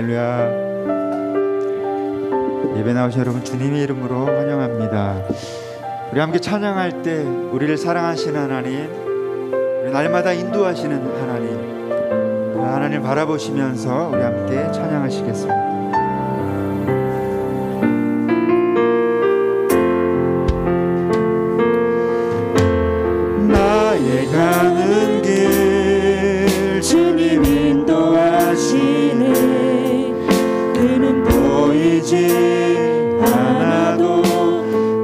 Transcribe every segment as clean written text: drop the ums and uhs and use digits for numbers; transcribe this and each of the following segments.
할렐루야. 예배 나오신 여러분 주님의 이름으로 환영합니다. 우리 함께 찬양할 때 우리를 사랑하시는 하나님, 우리 날마다 인도하시는 하나님, 그 하나님을 바라보시면서 우리 함께 찬양하시겠습니다. 나의 가는 길 주님 인도하시네. 그는 보이지 않아도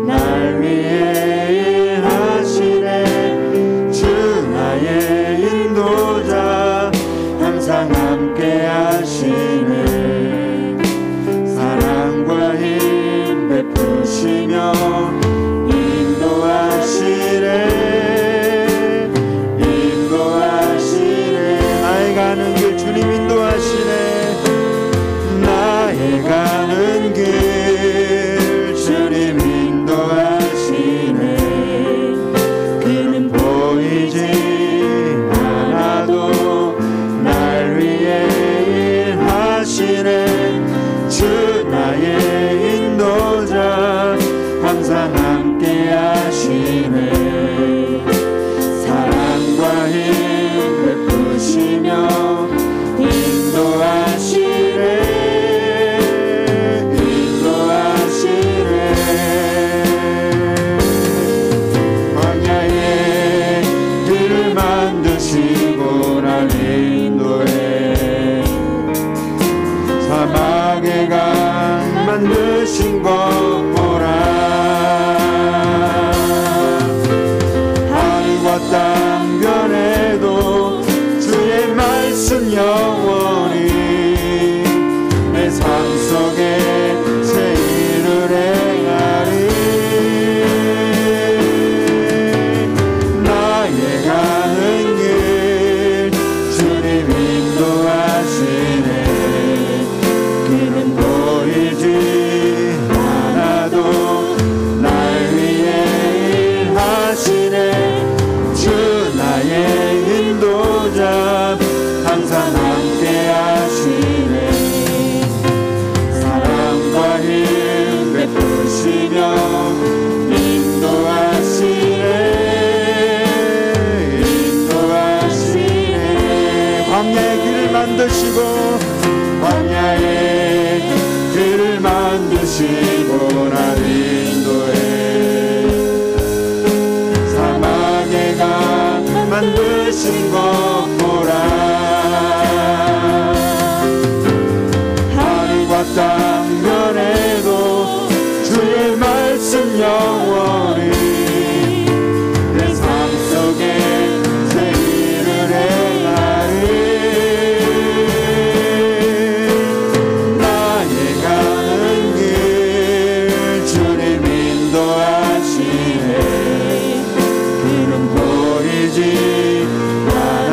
날 위해 일하시네. 주 나의 인도자 항상 함께 하시네. 사랑과 힘 베푸시며 인도하시네. 나의 가는 길 주님 인도하시네. 나의 가는 길 주님 인도하시네. 그는 보이지 않아도 날 위해 일하시네. 주 나의 인도자 항상 함께 하시네. 사랑과 힘 베푸시며 인도하시네. 광야에 길을 만드시고 날 인도해. 사막에 강 만드신 것 보라. 하늘과 땅 변해도 주의 말씀 영원히 내 삶 속에 새 일을 행하리. 나의 가는 길 주님 인도하시네. 그는 보이지 않아도 날 위해 일하시네. 주 나의 인도자 항상 함께 하시네. 사랑과 힘 베푸시며 인도하시네. 광야의 길을 만드시고 광야의 길을 만드시고 날 인도해. 사막에 강 만드신 것 보라. 하늘과 땅 변해도 주의 말씀 영원히 내 삶 속에 새 일을 행하리. 나의 가는 길 주님 인도하시네. 그는 보이지 않아도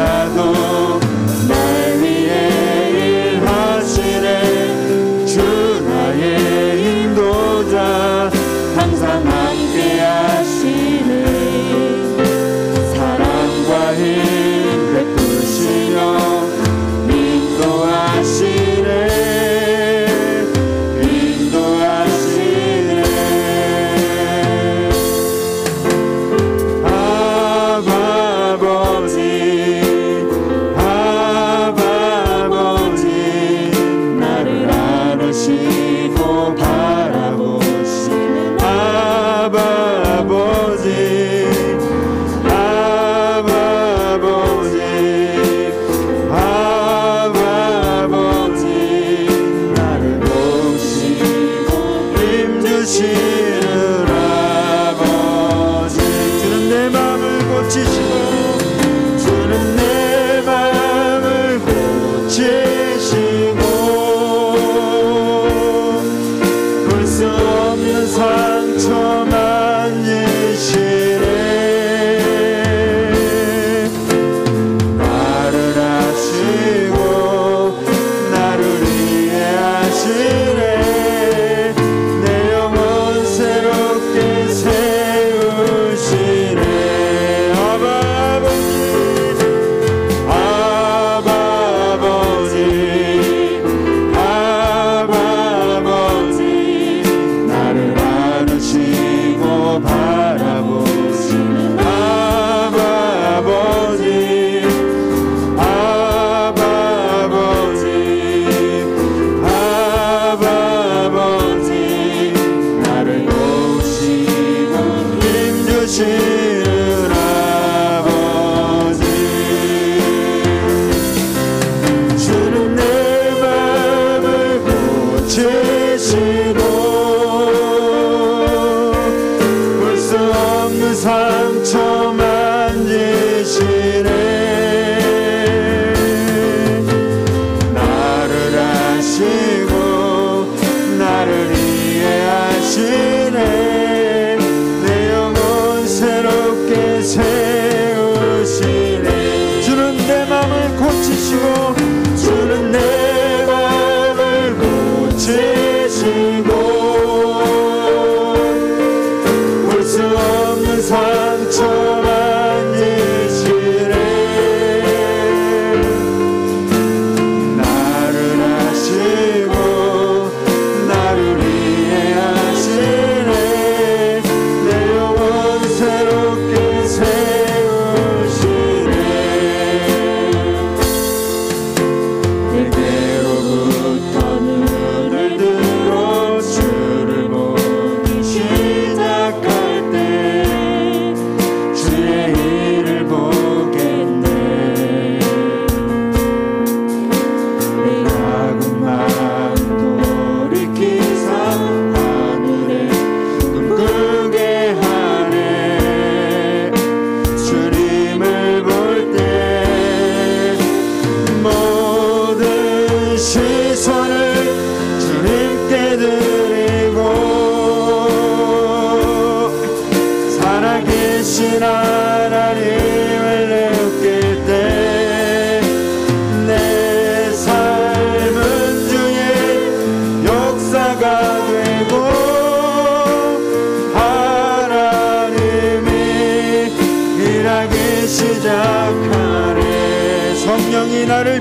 성령이 나를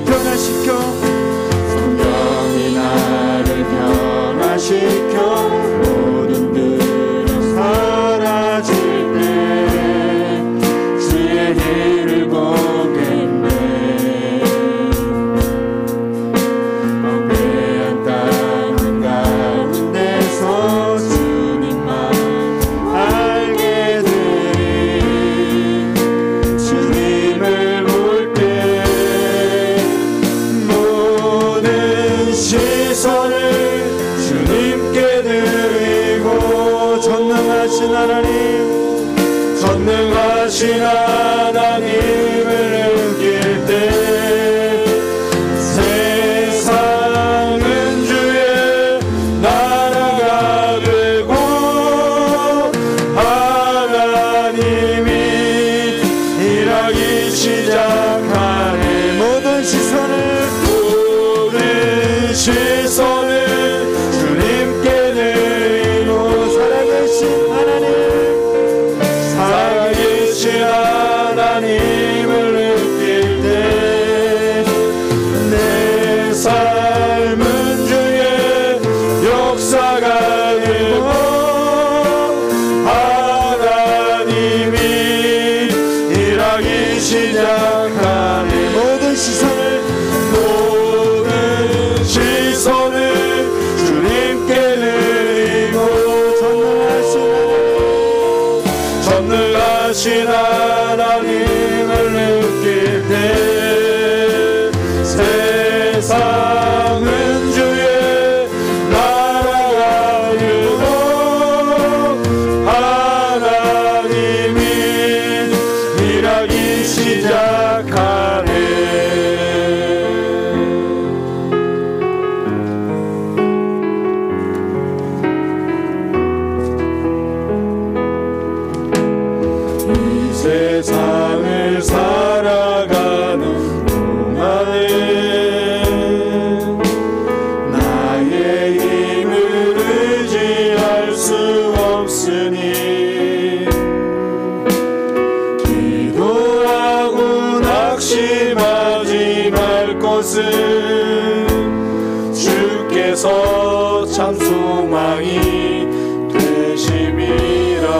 변화시켜 모든 들은 사라질 때 주의 일을 보겠네. 엉배한 땅 가운데서 주님만 알게 되리. 주님을 볼 때 모든 시선을 주님께 드리고 전능하신 하나님을 느낄 때 세상은 주의 나라가 되고 하나님이 일하기 시작하네. 모든 시선을 주님께 드리고 살아계신 하나님을 느낄 때 내 삶은 주의 역사가 되고 하나님이 일하기 시작하네. 모든 시선을 주님께 드리고 전능하신 하나님을 느낄 때 세상은 주의 나라가 되고 하나님이 일하기 시작하네. 세상을 살아가는 동안에 나의 힘을 의지할 수 없으니 기도하고 낙심하지 말 것은 주께서 참 소망이 되심이라.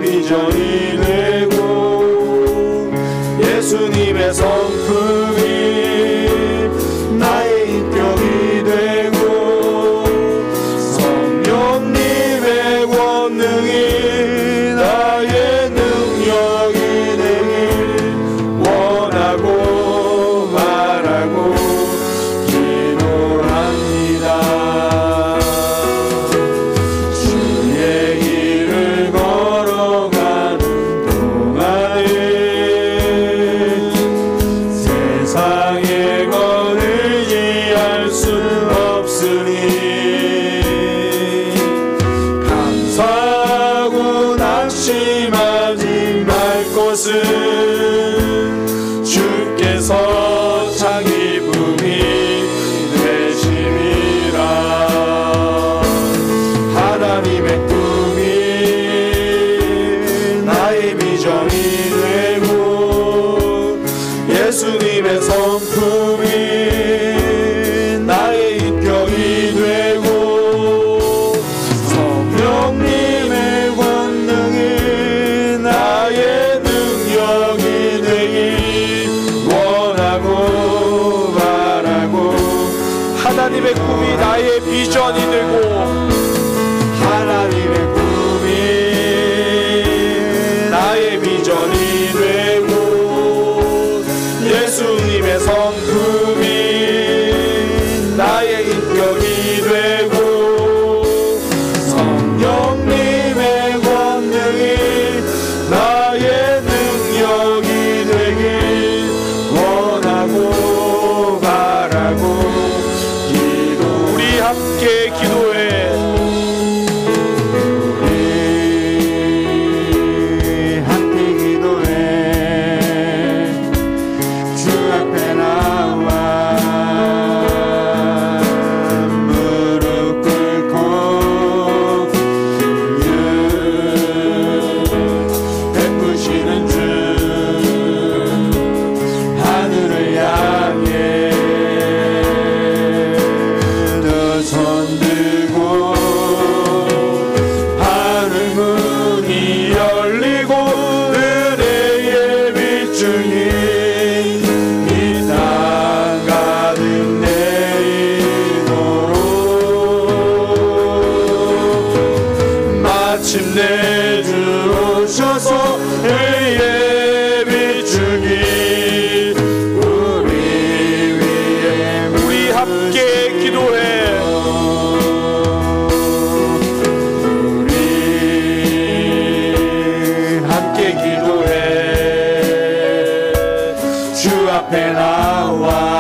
비전이 되고 예수님의 성품이 나의 인격이 되고 성령님의 권능이 나의 능력이 되길 원하고 바라고 기도합니다. 주의 길을 세상의 것 의지할 수 없으니 감사하고 낙심하지 말 것은 주께서 자기 품이 되심이라. 하나님의 꿈이 나의 비전이 되고 예수님의 성품이 나의 인격이 되고 성령님의 권능이 나의 능력이 되길 원하고 바라고 하나님의 꿈이 나의 비전이 되고 하나님의 꿈이 나의 비전이 오셔서 의의 비추기 우리 위에 우리 함께 기도해 우리 함께 기도해 주 앞에 나와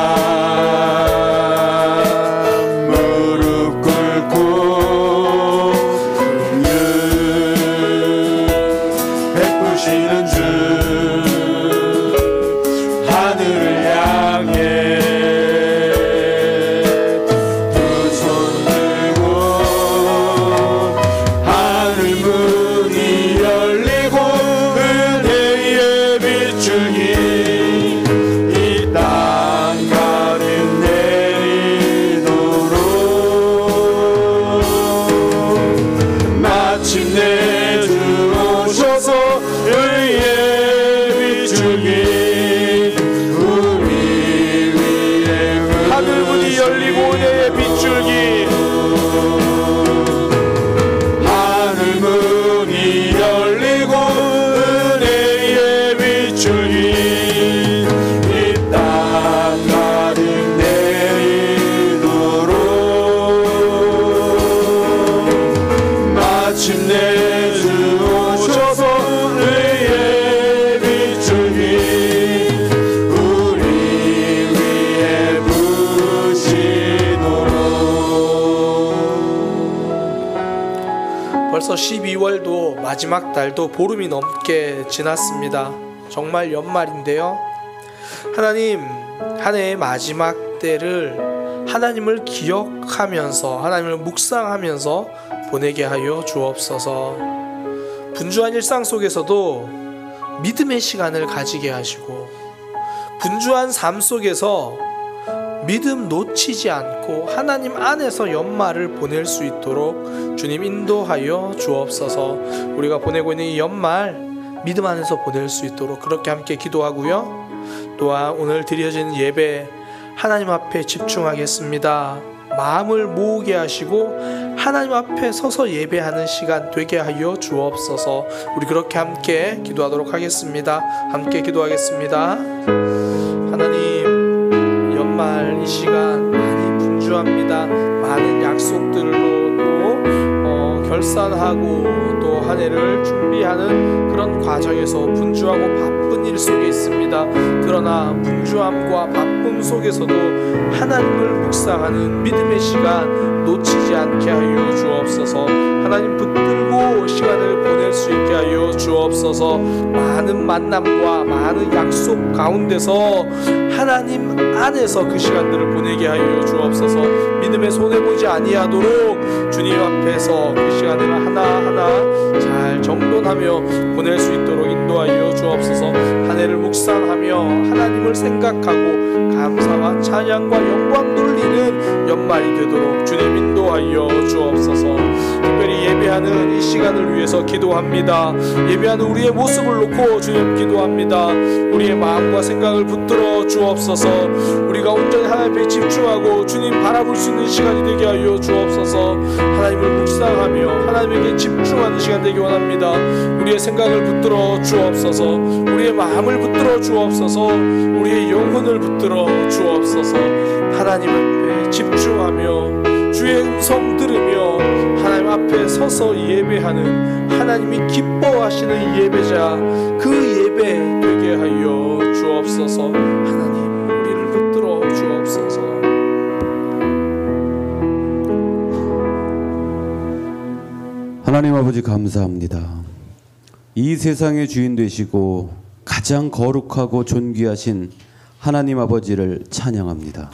벌써 12월도 마지막 달도 보름이 넘게 지났습니다. 정말 연말인데요. 하나님, 한 해의 마지막 때를 하나님을 기억하면서 하나님을 묵상하면서 보내게 하여 주옵소서. 분주한 일상 속에서도 믿음의 시간을 가지게 하시고 분주한 삶 속에서 믿음 놓치지 않고 하나님 안에서 연말을 보낼 수 있도록 주님 인도하여 주옵소서. 우리가 보내고 있는 이 연말 믿음 안에서 보낼 수 있도록 그렇게 함께 기도하고요. 또한 오늘 드려지는 예배 하나님 앞에 집중하겠습니다. 마음을 모으게 하시고 하나님 앞에 서서 예배하는 시간 되게 하여 주옵소서. 우리 그렇게 함께 기도하도록 하겠습니다. 함께 기도하겠습니다. 하나님, 연말 이 시간 많이 분주합니다. 많은 약속들로 또 결산하고 또 한 해를 준비하는 그런 과정에서 분주하고 바쁜 일 속에 있습니다. 그러나 분주함과 바쁨 속에서도 하나님을 묵상하는 믿음의 시간 놓치지 않게 하여 주옵소서. 하나님 붙들고 시간을 보낼 수 있게 하여 주옵소서. 많은 만남과 많은 약속 가운데서 하나님 안에서 그 시간들을 보내게 하여 주옵소서. 믿음의 손해보지 아니하도록 주님 앞에서 그 시간을 하나하나 잘 정돈하며 보낼 수 있도록 인도하여 주옵소서. 한 해를 묵상하며 하나님을 생각하고 감사와 찬양과 영광 돌리는 연말이 되도록 주님 인도하여 주옵소서. 특별히 예배하는 이 시간을 위해서 기도합니다. 예배하는 우리의 모습을 놓고 주님 기도합니다. 우리의 마음과 생각을 붙들어 주옵소서. 우리가 온전히 하나님 앞에 집중하고 주님 바라볼 수 있는 시간이 되게 하여 주옵소서. 하나님을 묵상하며 하나님에게 집중하는 시간 되기 원합니다. 우리의 생각을 붙들어 주옵소서. 우리의 마음을 붙들어 주옵소서. 우리의 영혼을 붙들어 주옵소서. 하나님 앞에 집중하며 주의 음성 들으며 하나님 앞에 서서 예배하는 하나님이 기뻐하시는 예배자, 그 예배 되게 하여 주옵소서. 하나님, 우리를 붙들어 주옵소서. 하나님 아버지 감사합니다. 이 세상의 주인 되시고 가장 거룩하고 존귀하신 하나님 아버지를 찬양합니다.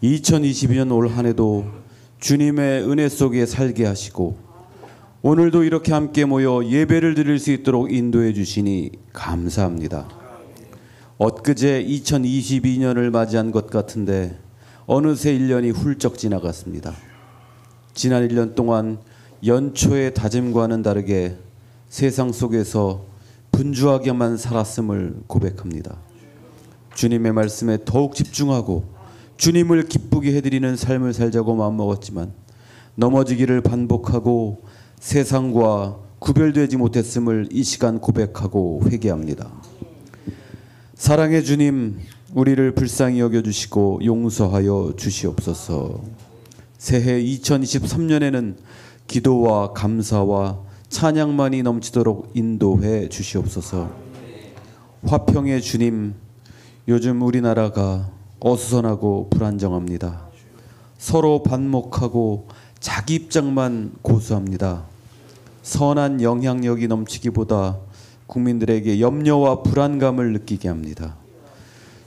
2022년 올 한 해도 주님의 은혜 속에 살게 하시고 오늘도 이렇게 함께 모여 예배를 드릴 수 있도록 인도해 주시니 감사합니다. 엊그제 2022년을 맞이한 것 같은데 어느새 1년이 훌쩍 지나갔습니다. 지난 1년 동안 연초의 다짐과는 다르게 세상 속에서 분주하게만 살았음을 고백합니다. 주님의 말씀에 더욱 집중하고 주님을 기쁘게 해드리는 삶을 살자고 마음먹었지만 넘어지기를 반복하고 세상과 구별되지 못했음을 이 시간 고백하고 회개합니다. 사랑의 주님, 우리를 불쌍히 여겨주시고 용서하여 주시옵소서. 새해 2023년에는 기도와 감사와 찬양만이 넘치도록 인도해 주시옵소서. 화평의 주님, 요즘 우리나라가 어수선하고 불안정합니다. 서로 반목하고 자기 입장만 고수합니다. 선한 영향력이 넘치기보다 국민들에게 염려와 불안감을 느끼게 합니다.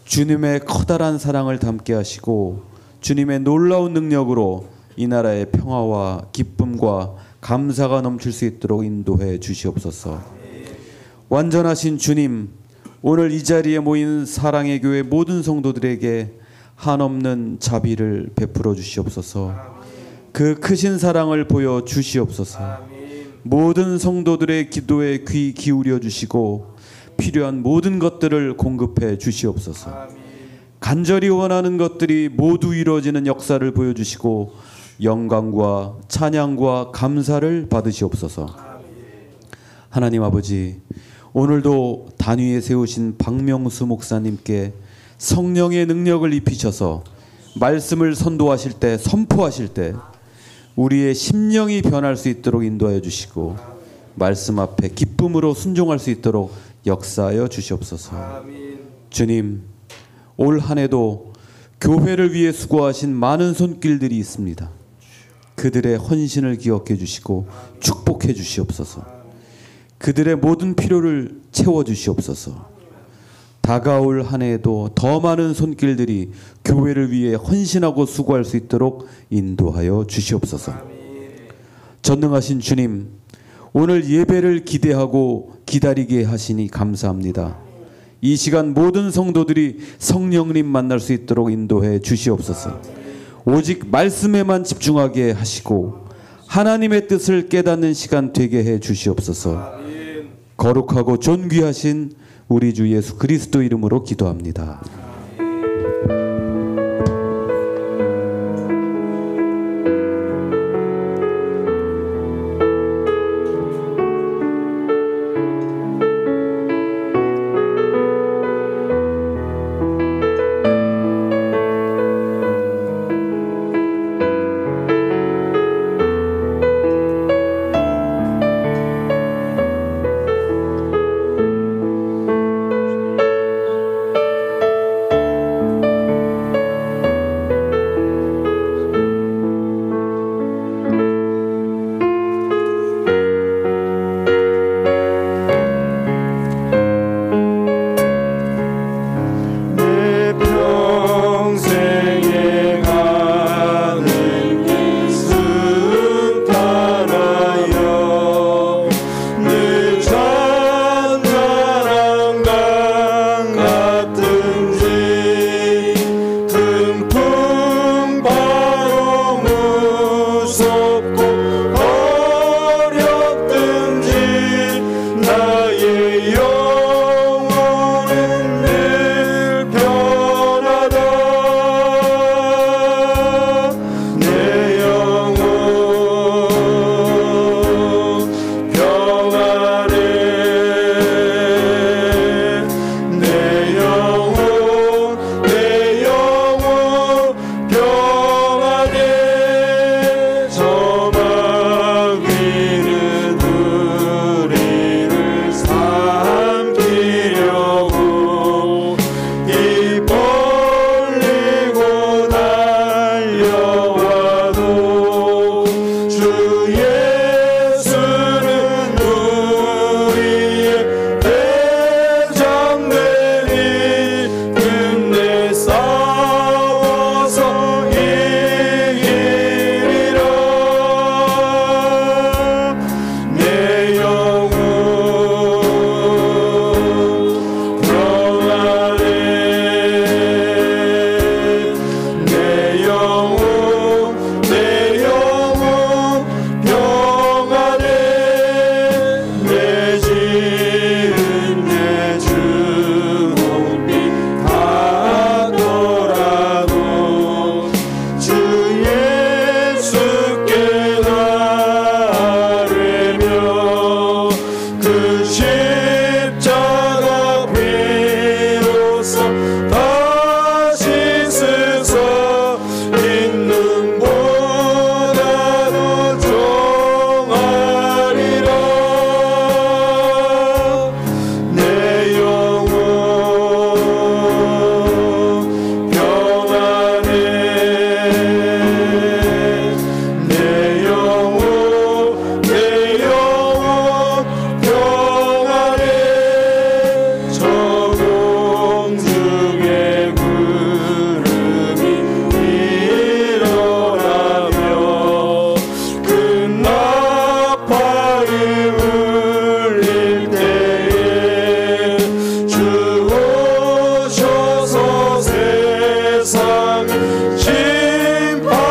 주님의 커다란 사랑을 담게 하시고 주님의 놀라운 능력으로 이 나라의 평화와 기쁨과 감사가 넘칠 수 있도록 인도해 주시옵소서. 완전하신 주님, 오늘 이 자리에 모인 사랑의 교회 모든 성도들에게 한없는 자비를 베풀어 주시옵소서. 그 크신 사랑을 보여 주시옵소서. 모든 성도들의 기도에 귀 기울여 주시고 필요한 모든 것들을 공급해 주시옵소서. 간절히 원하는 것들이 모두 이루어지는 역사를 보여주시고 영광과 찬양과 감사를 받으시옵소서. 하나님 아버지, 오늘도 단위에 세우신 박명수 목사님께 성령의 능력을 입히셔서 말씀을 선도하실 때, 선포하실 때 우리의 심령이 변할 수 있도록 인도하여 주시고 말씀 앞에 기쁨으로 순종할 수 있도록 역사하여 주시옵소서. 주님, 올 한 해도 교회를 위해 수고하신 많은 손길들이 있습니다. 그들의 헌신을 기억해 주시고 축복해 주시옵소서. 그들의 모든 필요를 채워 주시옵소서. 다가올 한 해에도 더 많은 손길들이 교회를 위해 헌신하고 수고할 수 있도록 인도하여 주시옵소서. 전능하신 주님, 오늘 예배를 기대하고 기다리게 하시니 감사합니다. 이 시간 모든 성도들이 성령님 만날 수 있도록 인도해 주시옵소서. 오직 말씀에만 집중하게 하시고 하나님의 뜻을 깨닫는 시간 되게 해 주시옵소서. 거룩하고 존귀하신 우리 주 예수 그리스도 이름으로 기도합니다. 그 십자가 피로써 다시 쓰서 있는 보다도 정하리라. 내 영혼 평안해. 내 영혼 평안해. 저 공중의 구름이 일어나며 그 나팔이 울릴 때에 주 오셔서 세상 심판해도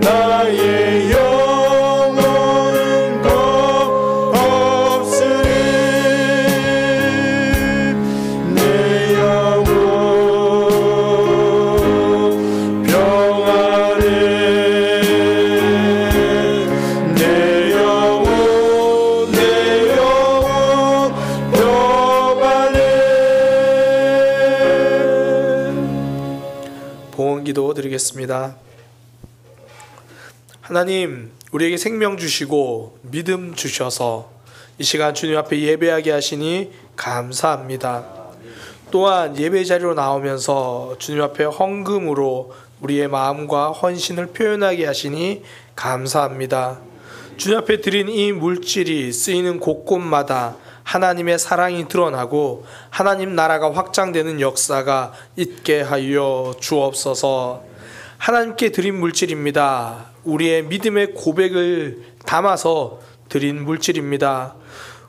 나의 영혼은 없으리. 내 영혼 평안해. 내 영혼 평안해. 봉헌기도 드리겠습니다. 하나님, 우리에게 생명 주시고 믿음 주셔서 이 시간 주님 앞에 예배하게 하시니 감사합니다. 또한 예배 자리로 나오면서 주님 앞에 헌금으로 우리의 마음과 헌신을 표현하게 하시니 감사합니다. 주님 앞에 드린 이 물질이 쓰이는 곳곳마다 하나님의 사랑이 드러나고 하나님 나라가 확장되는 역사가 있게 하여 주옵소서. 하나님께 드린 물질입니다. 우리의 믿음의 고백을 담아서 드린 물질입니다.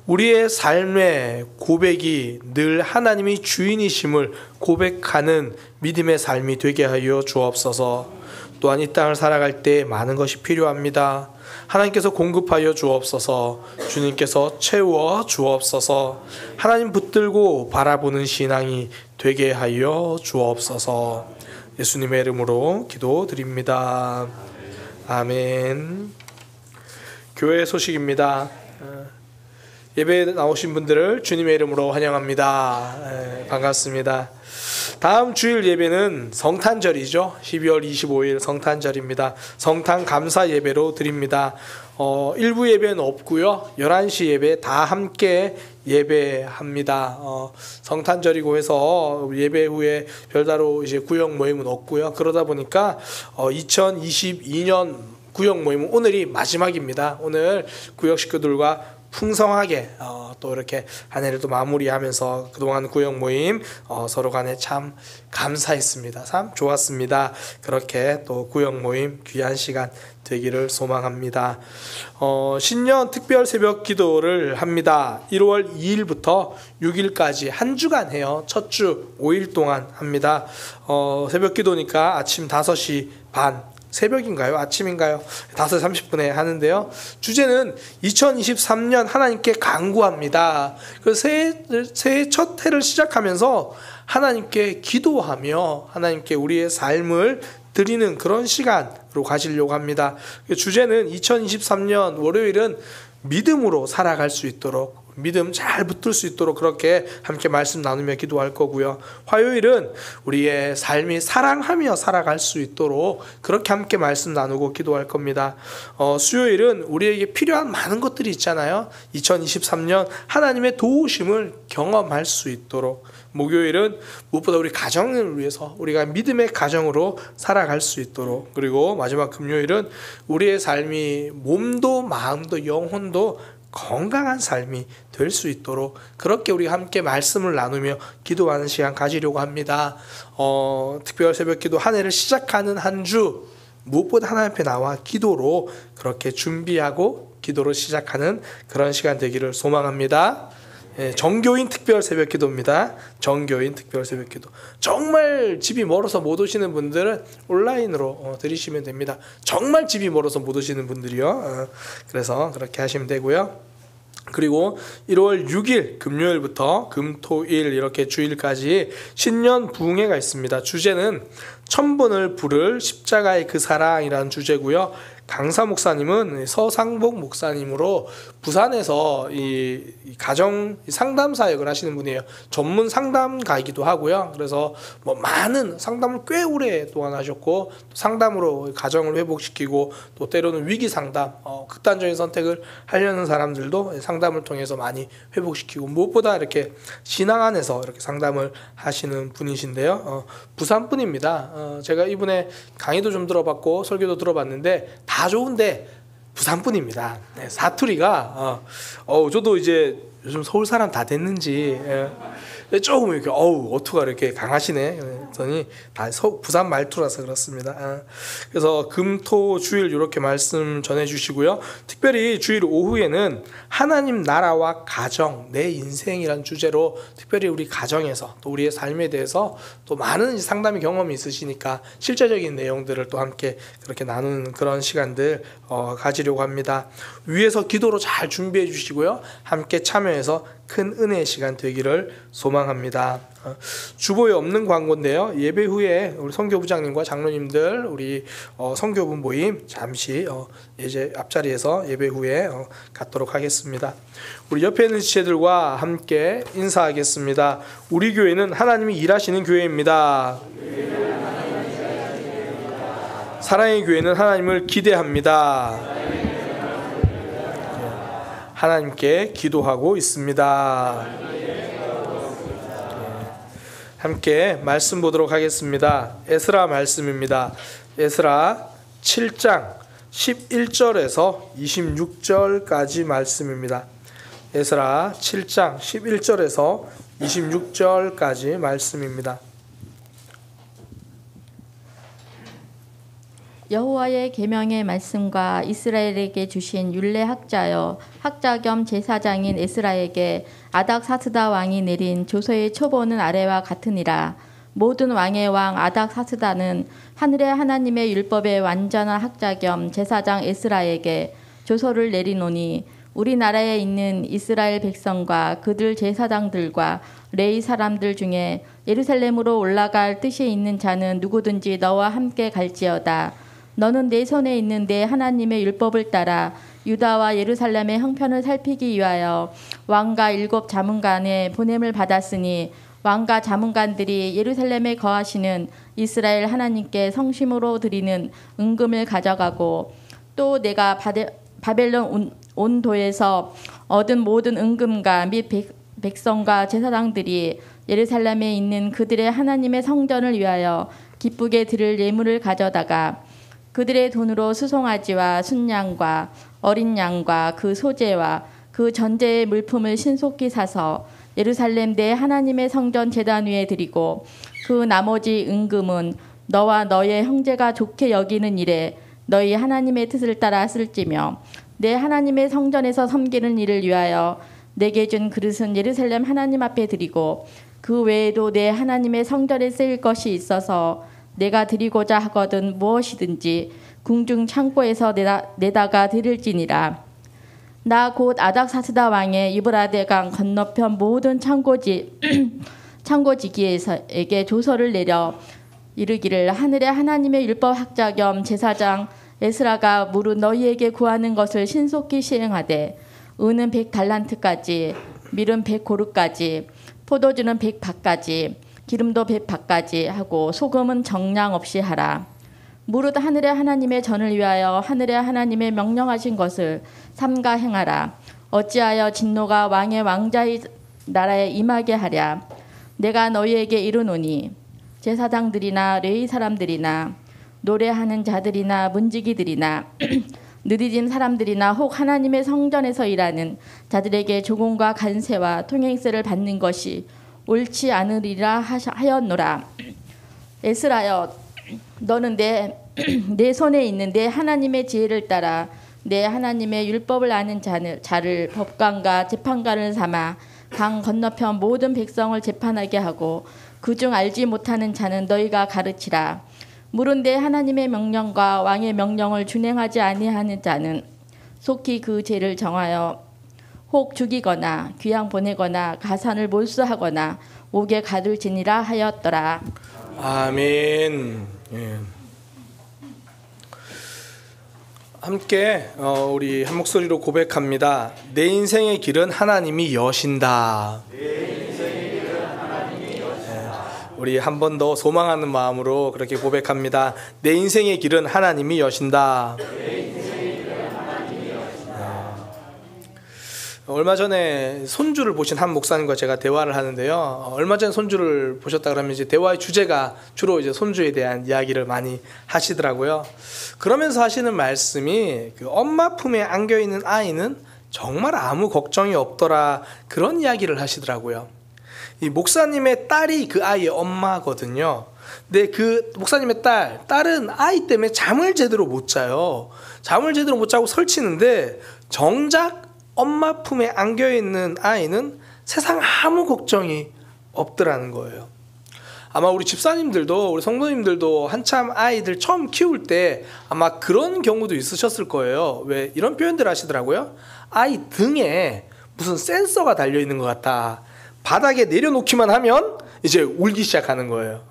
우리의 삶의 고백이 늘 하나님이 주인이심을 고백하는 믿음의 삶이 되게 하여 주옵소서. 또한 이 땅을 살아갈 때 많은 것이 필요합니다. 하나님께서 공급하여 주옵소서. 주님께서 채워 주옵소서. 하나님 붙들고 바라보는 신앙이 되게 하여 주옵소서. 예수님의 이름으로 기도드립니다. 아멘. 교회 소식입니다. 예배에 나오신 분들을 주님의 이름으로 환영합니다. 반갑습니다. 다음 주일 예배는 성탄절이죠. 12월 25일 성탄절입니다. 성탄 감사 예배로 드립니다. 일부 예배는 없고요. 11시 예배 다 함께 예배합니다. 성탄절이고 해서 예배 후에 별다로 이제 구역 모임은 없고요. 그러다 보니까 2022년 구역 모임은 오늘이 마지막입니다. 오늘 구역 식구들과 풍성하게 또 이렇게 한 해를 또 마무리하면서 그동안 구역 모임 서로 간에 참 감사했습니다. 참 좋았습니다. 그렇게 또 구역 모임 귀한 시간 되기를 소망합니다. 신년 특별 새벽 기도를 합니다. 1월 2일부터 6일까지 한 주간 해요. 첫 주 5일 동안 합니다. 새벽 기도니까 아침 5시 반 새벽인가요? 아침인가요? 5시 30분에 하는데요. 주제는 2023년 하나님께 간구합니다. 그 새해 첫 해를 시작하면서 하나님께 기도하며 하나님께 우리의 삶을 드리는 그런 시간으로 가시려고 합니다. 주제는 2023년 월요일은 믿음으로 살아갈 수 있도록, 믿음 잘 붙들 수 있도록 그렇게 함께 말씀 나누며 기도할 거고요. 화요일은 우리의 삶이 사랑하며 살아갈 수 있도록 그렇게 함께 말씀 나누고 기도할 겁니다. 수요일은 우리에게 필요한 많은 것들이 있잖아요. 2023년 하나님의 도우심을 경험할 수 있도록, 목요일은 무엇보다 우리 가정을 위해서 우리가 믿음의 가정으로 살아갈 수 있도록, 그리고 마지막 금요일은 우리의 삶이 몸도 마음도 영혼도 건강한 삶이 될 수 있도록 그렇게 우리 함께 말씀을 나누며 기도하는 시간 가지려고 합니다. 특별 새벽 기도 한 해를 시작하는 한 주 무엇보다 하나님 앞에 나와 기도로 그렇게 준비하고 기도로 시작하는 그런 시간 되기를 소망합니다. 정교인 특별 새벽 기도입니다. 정교인 특별 새벽 기도. 정말 집이 멀어서 못 오시는 분들은 온라인으로 드리시면 됩니다. 정말 집이 멀어서 못 오시는 분들이요. 그래서 그렇게 하시면 되고요. 그리고 1월 6일 금요일부터 금토일 이렇게 주일까지 신년 부흥회가 있습니다. 주제는 천번을 부를 십자가의 그 사랑이라는 주제고요. 강사 목사님은 서상복 목사님으로 부산에서 이 가정 상담 사역을 하시는 분이에요. 전문 상담가이기도 하고요. 그래서 뭐 많은 상담을 꽤 오랫동안 하셨고 또 상담으로 가정을 회복시키고 또 때로는 위기 상담, 극단적인 선택을 하려는 사람들도 상담을 통해서 많이 회복시키고 무엇보다 이렇게 신앙 안에서 이렇게 상담을 하시는 분이신데요. 부산 분입니다. 제가 이분의 강의도 좀 들어봤고 설교도 들어봤는데 다 좋은데 부산 분입니다. 네, 사투리가 저도 이제 요즘 서울 사람 다 됐는지 조금 이렇게 어투가 이렇게 강하시네. 그랬더니 다 부산 말투라서 그렇습니다. 그래서 금토 주일 이렇게 말씀 전해주시고요. 특별히 주일 오후에는 하나님 나라와 가정, 내 인생이란 주제로 특별히 우리 가정에서 또 우리의 삶에 대해서 또 많은 상담의 경험이 있으시니까 실제적인 내용들을 또 함께 그렇게 나누는 그런 시간들 가지려고 합니다. 위에서 기도로 잘 준비해 주시고요. 함께 참여해서 큰 은혜의 시간 되기를 소망합니다. 주보에 없는 광고인데요. 예배 후에 우리 선교부장님과 장로님들 우리 선교부 모임 잠시 이제 앞자리에서 예배 후에 갖도록 하겠습니다. 우리 옆에 있는 지체들과 함께 인사하겠습니다. 우리 교회는 하나님이 일하시는 교회입니다. 사랑의 교회는 하나님을 기대합니다. 하나님께 기도하고 있습니다. 함께 말씀 보도록 하겠습니다. 에스라 말씀입니다. 에스라 7장 11절에서 26절까지 말씀입니다. 에스라 7장 11절에서 26절까지 말씀입니다. 여호와의 계명의 말씀과 이스라엘에게 주신 율례 학자여 학자 겸 제사장인 에스라에게 아닥사스다 왕이 내린 조서의 초본은 아래와 같으니라. 모든 왕의 왕 아닥사스다는 하늘의 하나님의 율법의 완전한 학자 겸 제사장 에스라에게 조서를 내리노니 우리나라에 있는 이스라엘 백성과 그들 제사장들과 레위 사람들 중에 예루살렘으로 올라갈 뜻이 있는 자는 누구든지 너와 함께 갈지어다. 너는 내 손에 있는 내 하나님의 율법을 따라 유다와 예루살렘의 형편을 살피기 위하여 왕과 7 자문관의 보냄을 받았으니 왕과 자문관들이 예루살렘에 거하시는 이스라엘 하나님께 성심으로 드리는 은금을 가져가고 또 내가 바벨론 온도에서 얻은 모든 은금과 및 백성과 제사장들이 예루살렘에 있는 그들의 하나님의 성전을 위하여 기쁘게 드릴 예물을 가져다가 그들의 돈으로 수송아지와 순양과 어린 양과 그 소재와 그 전제의 물품을 신속히 사서 예루살렘 내 하나님의 성전 제단 위에 드리고 그 나머지 은금은 너와 너의 형제가 좋게 여기는 일에 너희 하나님의 뜻을 따라 쓸지며 내 하나님의 성전에서 섬기는 일을 위하여 내게 준 그릇은 예루살렘 하나님 앞에 드리고 그 외에도 내 하나님의 성전에 쓰일 것이 있어서 내가 드리고자 하거든 무엇이든지 궁중 창고에서 내다가 드릴지니라. 나 곧 아닥사스다 왕의 유브라데강 건너편 모든 창고지기에게 조서를 내려 이르기를 하늘의 하나님의 율법 학자 겸 제사장 에스라가 무릇 너희에게 구하는 것을 신속히 시행하되 은은 100달란트까지 밀은 100고르까지 포도주는 100바까지 기름도 100바까지 하고 소금은 정량 없이 하라. 무릇 하늘의 하나님의 전을 위하여 하늘의 하나님의 명령하신 것을 삼가 행하라. 어찌하여 진노가 왕의 왕자의 나라에 임하게 하랴. 내가 너희에게 이르노니 제사장들이나 레위 사람들이나 노래하는 자들이나 문지기들이나 느리진 사람들이나 혹 하나님의 성전에서 일하는 자들에게 조공과 간세와 통행세를 받는 것이 옳지 않으리라 하였노라. 에스라여 너는 내 손에 있는 내 하나님의 지혜를 따라 내 하나님의 율법을 아는 자를 법관과 재판관을 삼아 강 건너편 모든 백성을 재판하게 하고 그중 알지 못하는 자는 너희가 가르치라. 물은 내 하나님의 명령과 왕의 명령을 준행하지 아니하는 자는 속히 그 죄를 정하여 혹 죽이거나 귀양 보내거나 가산을 몰수하거나 옥에 가둘지니라 하였더라. 아멘. 예. 함께 우리 한 목소리로 고백합니다. 내 인생의 길은 하나님이 여신다. 우리 한 번 더 소망하는 마음으로 그렇게 고백합니다. 내 인생의 길은 하나님이 여신다. 얼마 전에 손주를 보신 한 목사님과 제가 대화를 하는데요. 얼마 전에 손주를 보셨다 그러면 이제 대화의 주제가 주로 이제 손주에 대한 이야기를 많이 하시더라고요. 그러면서 하시는 말씀이 그 엄마 품에 안겨 있는 아이는 정말 아무 걱정이 없더라, 그런 이야기를 하시더라고요. 이 목사님의 딸이 그 아이의 엄마거든요. 근데 그 목사님의 딸은 아이 때문에 잠을 제대로 못 자요. 잠을 제대로 못 자고 설치는데 정작 엄마 품에 안겨있는 아이는 세상 아무 걱정이 없더라는 거예요. 아마 우리 집사님들도, 우리 성도님들도 한참 아이들 처음 키울 때 아마 그런 경우도 있으셨을 거예요. 왜 이런 표현들 하시더라고요. 아이 등에 무슨 센서가 달려있는 것 같다. 바닥에 내려놓기만 하면 이제 울기 시작하는 거예요.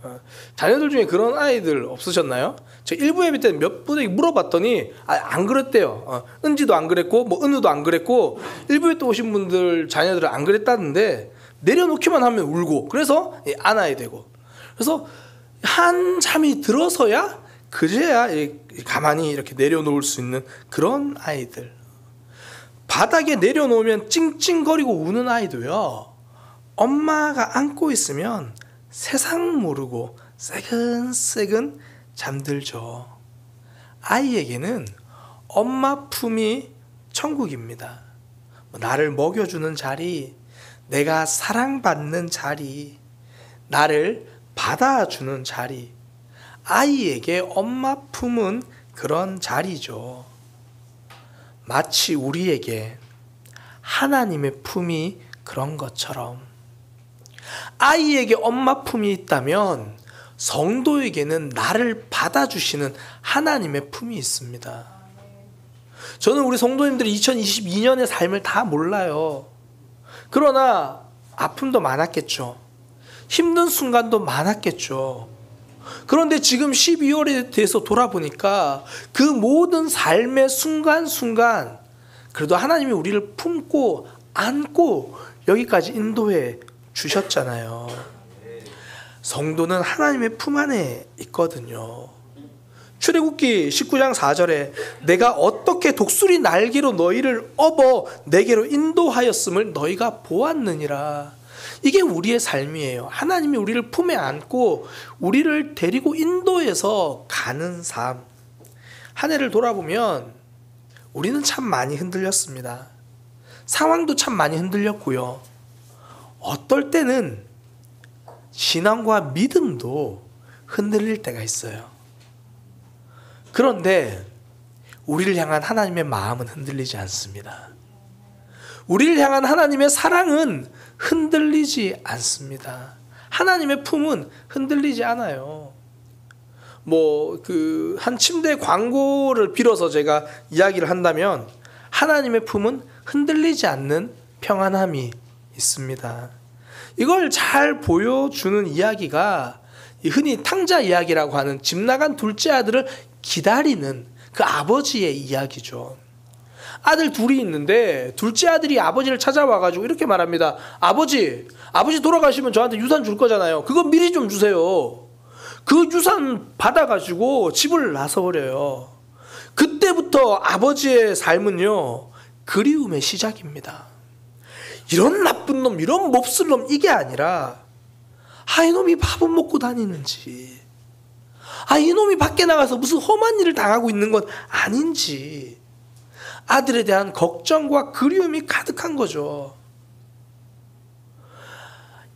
자녀들 중에 그런 아이들 없으셨나요? 제가 일부 예배 때 몇 분에게 물어봤더니 안 그랬대요. 은지도 안 그랬고 뭐 은우도 안 그랬고 일부 예배 때 오신 분들 자녀들은 안 그랬다는데 내려놓기만 하면 울고, 그래서 안아야 되고, 그래서 한잠이 들어서야 그제야 가만히 이렇게 내려놓을 수 있는 그런 아이들. 바닥에 내려놓으면 찡찡거리고 우는 아이도요, 엄마가 안고 있으면 세상 모르고 새근새근 잠들죠. 아이에게는 엄마 품이 천국입니다. 나를 먹여주는 자리, 내가 사랑받는 자리, 나를 받아주는 자리. 아이에게 엄마 품은 그런 자리죠. 마치 우리에게 하나님의 품이 그런 것처럼 아이에게 엄마 품이 있다면 성도에게는 나를 받아주시는 하나님의 품이 있습니다. 저는 우리 성도님들이 2022년의 삶을 다 몰라요. 그러나 아픔도 많았겠죠. 힘든 순간도 많았겠죠. 그런데 지금 12월에 대해서 돌아보니까 그 모든 삶의 순간순간 그래도 하나님이 우리를 품고 안고 여기까지 인도해 주셨잖아요. 성도는 하나님의 품 안에 있거든요. 출애굽기 19장 4절에 내가 어떻게 독수리 날개로 너희를 업어 내게로 인도하였음을 너희가 보았느니라. 이게 우리의 삶이에요. 하나님이 우리를 품에 안고 우리를 데리고 인도해서 가는 삶. 한 해를 돌아보면 우리는 참 많이 흔들렸습니다. 상황도 참 많이 흔들렸고요. 어떨 때는 신앙과 믿음도 흔들릴 때가 있어요. 그런데 우리를 향한 하나님의 마음은 흔들리지 않습니다. 우리를 향한 하나님의 사랑은 흔들리지 않습니다. 하나님의 품은 흔들리지 않아요. 한 침대 광고를 빌어서 제가 이야기를 한다면 하나님의 품은 흔들리지 않는 평안함이 있습니다. 이걸 잘 보여주는 이야기가 흔히 탕자 이야기라고 하는 집 나간 둘째 아들을 기다리는 그 아버지의 이야기죠. 아들 둘이 있는데 둘째 아들이 아버지를 찾아와가지고 이렇게 말합니다. 아버지 돌아가시면 저한테 유산 줄 거잖아요. 그거 미리 좀 주세요. 그 유산 받아가지고 집을 나서버려요. 그때부터 아버지의 삶은요, 그리움의 시작입니다. 이런 나쁜 놈, 이런 몹쓸 놈, 이게 아니라 이놈이 밥은 먹고 다니는지, 이놈이 밖에 나가서 무슨 험한 일을 당하고 있는 건 아닌지, 아들에 대한 걱정과 그리움이 가득한 거죠.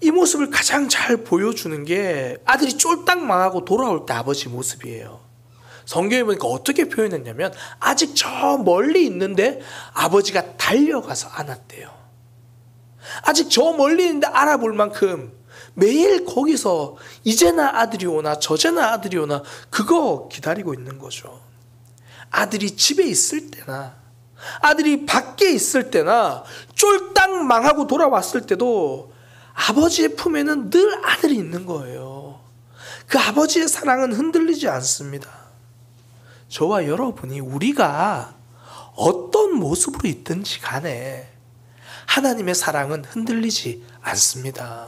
이 모습을 가장 잘 보여주는 게 아들이 쫄딱 망하고 돌아올 때 아버지 모습이에요. 성경에 보니까 어떻게 표현했냐면 아직 저 멀리 있는데 아버지가 달려가서 안았대요. 아직 저 멀리 있는데 알아볼 만큼 매일 거기서 이제나 아들이 오나 저제나 아들이 오나 그거 기다리고 있는 거죠. 아들이 집에 있을 때나 아들이 밖에 있을 때나 쫄딱 망하고 돌아왔을 때도 아버지의 품에는 늘 아들이 있는 거예요. 그 아버지의 사랑은 흔들리지 않습니다. 저와 여러분이 우리가 어떤 모습으로 있든지 간에 하나님의 사랑은 흔들리지 않습니다.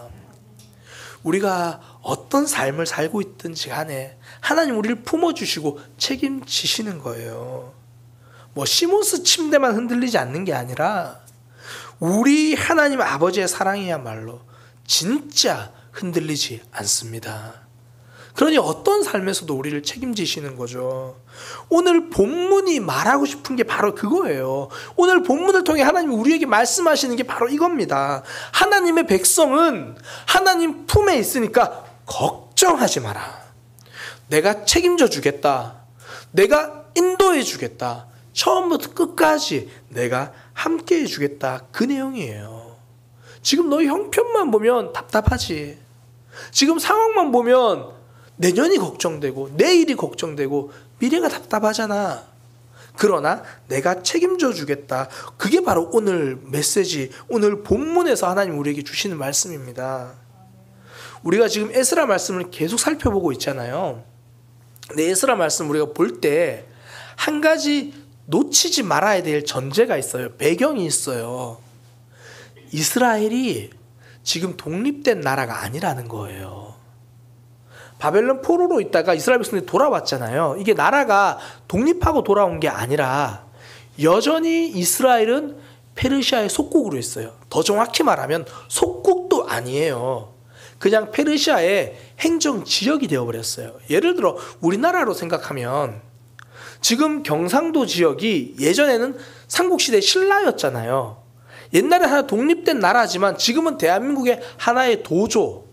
우리가 어떤 삶을 살고 있든지 간에 하나님 우리를 품어주시고 책임지시는 거예요. 뭐 시몬스 침대만 흔들리지 않는 게 아니라 우리 하나님 아버지의 사랑이야말로 진짜 흔들리지 않습니다. 그러니 어떤 삶에서도 우리를 책임지시는 거죠. 오늘 본문이 말하고 싶은 게 바로 그거예요. 오늘 본문을 통해 하나님이 우리에게 말씀하시는 게 바로 이겁니다. 하나님의 백성은 하나님 품에 있으니까 걱정하지 마라. 내가 책임져 주겠다. 내가 인도해 주겠다. 처음부터 끝까지 내가 함께 해 주겠다. 그 내용이에요. 지금 너희 형편만 보면 답답하지. 지금 상황만 보면 내년이 걱정되고 내일이 걱정되고 미래가 답답하잖아. 그러나 내가 책임져 주겠다. 그게 바로 오늘 메시지, 오늘 본문에서 하나님 우리에게 주시는 말씀입니다. 우리가 지금 에스라 말씀을 계속 살펴보고 있잖아요. 근데 에스라 말씀 우리가 볼 때 한 가지 놓치지 말아야 될 전제가 있어요. 배경이 있어요. 이스라엘이 지금 독립된 나라가 아니라는 거예요. 바벨론 포로로 있다가 이스라엘 백성들이 돌아왔잖아요. 이게 나라가 독립하고 돌아온 게 아니라 여전히 이스라엘은 페르시아의 속국으로 있어요. 더 정확히 말하면 속국도 아니에요. 그냥 페르시아의 행정지역이 되어버렸어요. 예를 들어 우리나라로 생각하면 지금 경상도 지역이 예전에는 삼국시대 신라였잖아요. 옛날에 하나 독립된 나라지만 지금은 대한민국의 하나의 도조.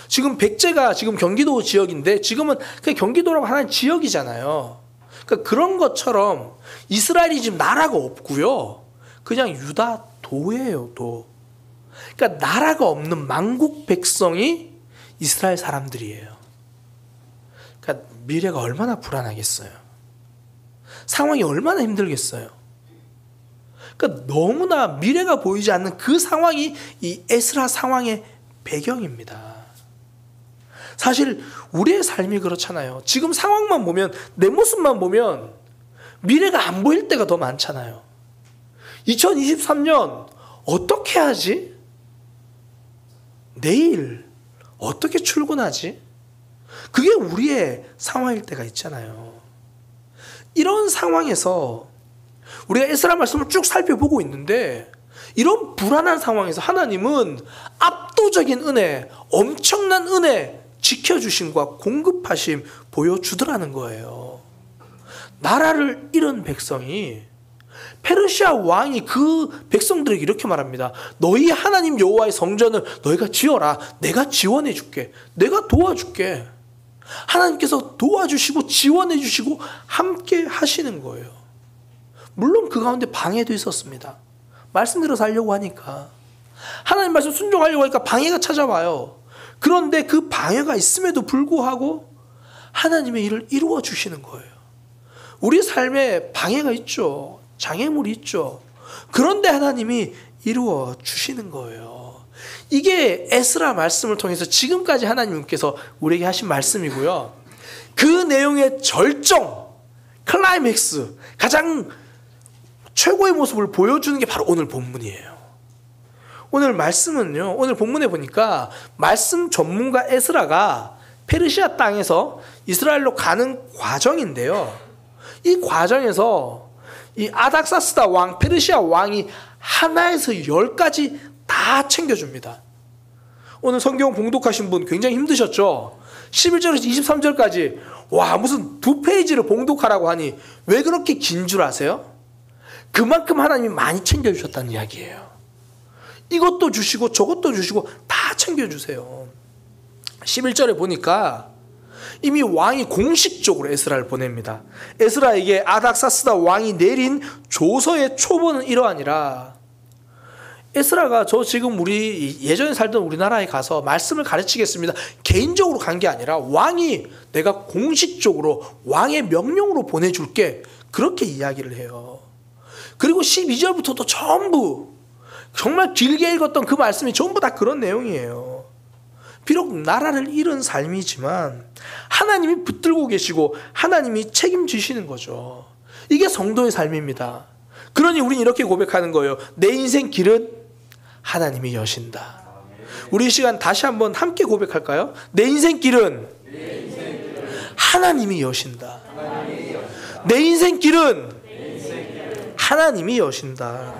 지금 백제가 지금 경기도 지역인데 지금은 그냥 경기도라고 하나의 지역이잖아요. 그러니까 그런 것처럼 이스라엘이 지금 나라가 없고요. 그냥 유다 도예요, 도. 그러니까 나라가 없는 만국 백성이 이스라엘 사람들이에요. 그러니까 미래가 얼마나 불안하겠어요. 상황이 얼마나 힘들겠어요. 그러니까 너무나 미래가 보이지 않는 그 상황이 이 에스라 상황의 배경입니다. 사실 우리의 삶이 그렇잖아요. 지금 상황만 보면, 내 모습만 보면 미래가 안 보일 때가 더 많잖아요. 2023년 어떻게 하지? 내일 어떻게 출근하지? 그게 우리의 상황일 때가 있잖아요. 이런 상황에서 우리가 에스라 말씀을 쭉 살펴보고 있는데 이런 불안한 상황에서 하나님은 압도적인 은혜, 엄청난 은혜, 지켜주심과 공급하심 보여주더라는 거예요. 나라를 잃은 백성이, 페르시아 왕이 그 백성들에게 이렇게 말합니다. 너희 하나님 여호와의 성전을 너희가 지어라. 내가 지원해 줄게. 내가 도와줄게. 하나님께서 도와주시고 지원해 주시고 함께 하시는 거예요. 물론 그 가운데 방해도 있었습니다. 말씀대로 살려고 하니까, 하나님 말씀 순종하려고 하니까 방해가 찾아와요. 그런데 그 방해가 있음에도 불구하고 하나님의 일을 이루어 주시는 거예요. 우리 삶에 방해가 있죠. 장애물이 있죠. 그런데 하나님이 이루어 주시는 거예요. 이게 에스라 말씀을 통해서 지금까지 하나님께서 우리에게 하신 말씀이고요. 그 내용의 절정, 클라이맥스, 가장 최고의 모습을 보여주는 게 바로 오늘 본문이에요. 오늘 말씀은요, 오늘 본문에 보니까 말씀 전문가 에스라가 페르시아 땅에서 이스라엘로 가는 과정인데요. 이 과정에서 이 아닥사스다 왕, 페르시아 왕이 하나에서 10까지 다 챙겨줍니다. 오늘 성경 봉독하신 분 굉장히 힘드셨죠? 11절에서 23절까지 와, 무슨 2페이지를 봉독하라고 하니 왜 그렇게 긴 줄 아세요? 그만큼 하나님이 많이 챙겨주셨다는 이야기예요. 이것도 주시고 저것도 주시고 다 챙겨주세요. 11절에 보니까 이미 왕이 공식적으로 에스라를 보냅니다. 에스라에게 아닥사스다 왕이 내린 조서의 초본은 이러하니라. 에스라가 저 지금 우리 예전에 살던 우리나라에 가서 말씀을 가르치겠습니다. 개인적으로 간 게 아니라 왕이 내가 공식적으로 왕의 명령으로 보내줄게. 그렇게 이야기를 해요. 그리고 12절부터도 전부 정말 길게 읽었던 그 말씀이 전부 다 그런 내용이에요. 비록 나라를 잃은 삶이지만 하나님이 붙들고 계시고 하나님이 책임지시는 거죠. 이게 성도의 삶입니다. 그러니 우리는 이렇게 고백하는 거예요. 내 인생 길은 하나님이 여신다. 우리 이 시간 다시 한번 함께 고백할까요? 내 인생 길은 하나님이 여신다. 내 인생 길은 하나님이 여신다.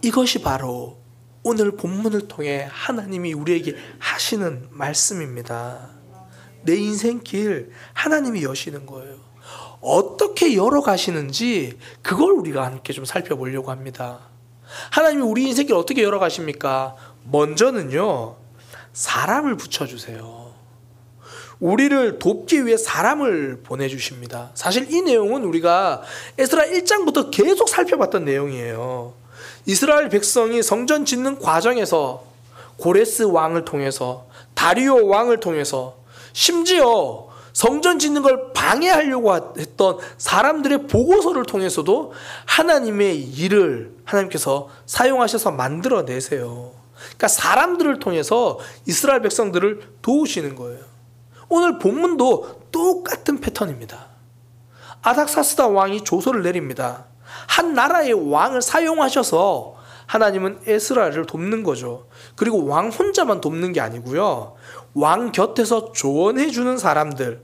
이것이 바로 오늘 본문을 통해 하나님이 우리에게 하시는 말씀입니다. 내 인생 길 하나님이 여시는 거예요. 어떻게 열어가시는지 그걸 우리가 함께 좀 살펴보려고 합니다. 하나님이 우리 인생 길 어떻게 열어가십니까? 먼저는요, 사람을 붙여주세요. 우리를 돕기 위해 사람을 보내주십니다. 사실 이 내용은 우리가 에스라 1장부터 계속 살펴봤던 내용이에요. 이스라엘 백성이 성전 짓는 과정에서 고레스 왕을 통해서, 다리오 왕을 통해서, 심지어 성전 짓는 걸 방해하려고 했던 사람들의 보고서를 통해서도 하나님의 일을 하나님께서 사용하셔서 만들어내세요. 그러니까 사람들을 통해서 이스라엘 백성들을 도우시는 거예요. 오늘 본문도 똑같은 패턴입니다. 아닥사스다 왕이 조서를 내립니다. 한 나라의 왕을 사용하셔서 하나님은 에스라를 돕는 거죠. 그리고 왕 혼자만 돕는 게 아니고요, 왕 곁에서 조언해 주는 사람들,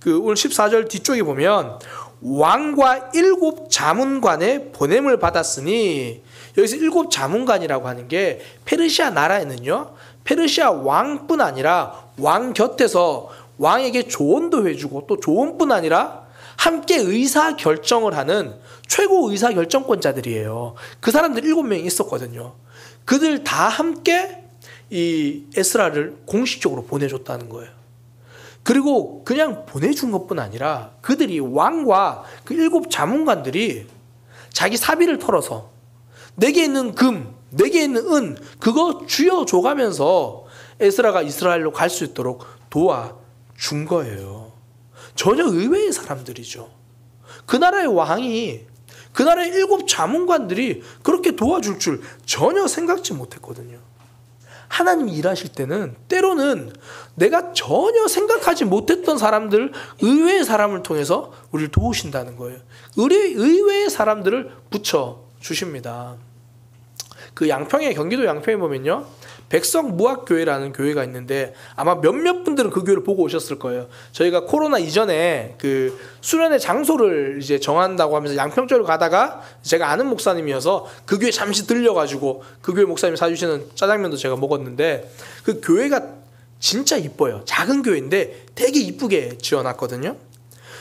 오늘 14절 뒤쪽에 보면 왕과 7 자문관의 보냄을 받았으니, 여기서 7 자문관이라고 하는 게 페르시아 나라에는요, 페르시아 왕뿐 아니라 왕 곁에서 왕에게 조언도 해주고 또 조언뿐 아니라 함께 의사결정을 하는 최고 의사결정권자들이에요. 그 사람들 7명이 있었거든요. 그들 다 함께 이 에스라를 공식적으로 보내줬다는 거예요. 그리고 그냥 보내준 것뿐 아니라 그들이 왕과 그 7 자문관들이 자기 사비를 털어서 내게 있는 금, 내게 있는 은, 그거 쥐어줘가면서 에스라가 이스라엘로 갈 수 있도록 도와준 거예요. 전혀 의외의 사람들이죠. 그 나라의 왕이, 그 나라의 7 자문관들이 그렇게 도와줄 줄 전혀 생각지 못했거든요. 하나님이 일하실 때는 때로는 내가 전혀 생각하지 못했던 사람들, 의외의 사람을 통해서 우리를 도우신다는 거예요. 의외의 사람들을 붙여주십니다. 그 양평에, 경기도 양평에 보면요, 백성무학교회라는 교회가 있는데 아마 몇몇 분들은 그 교회를 보고 오셨을 거예요. 저희가 코로나 이전에 그 수련회 장소를 이제 정한다고 하면서 양평 쪽으로 가다가 제가 아는 목사님이어서 그 교회 잠시 들려가지고 그 교회 목사님이 사주시는 짜장면도 제가 먹었는데, 그 교회가 진짜 이뻐요. 작은 교회인데 되게 이쁘게 지어놨거든요.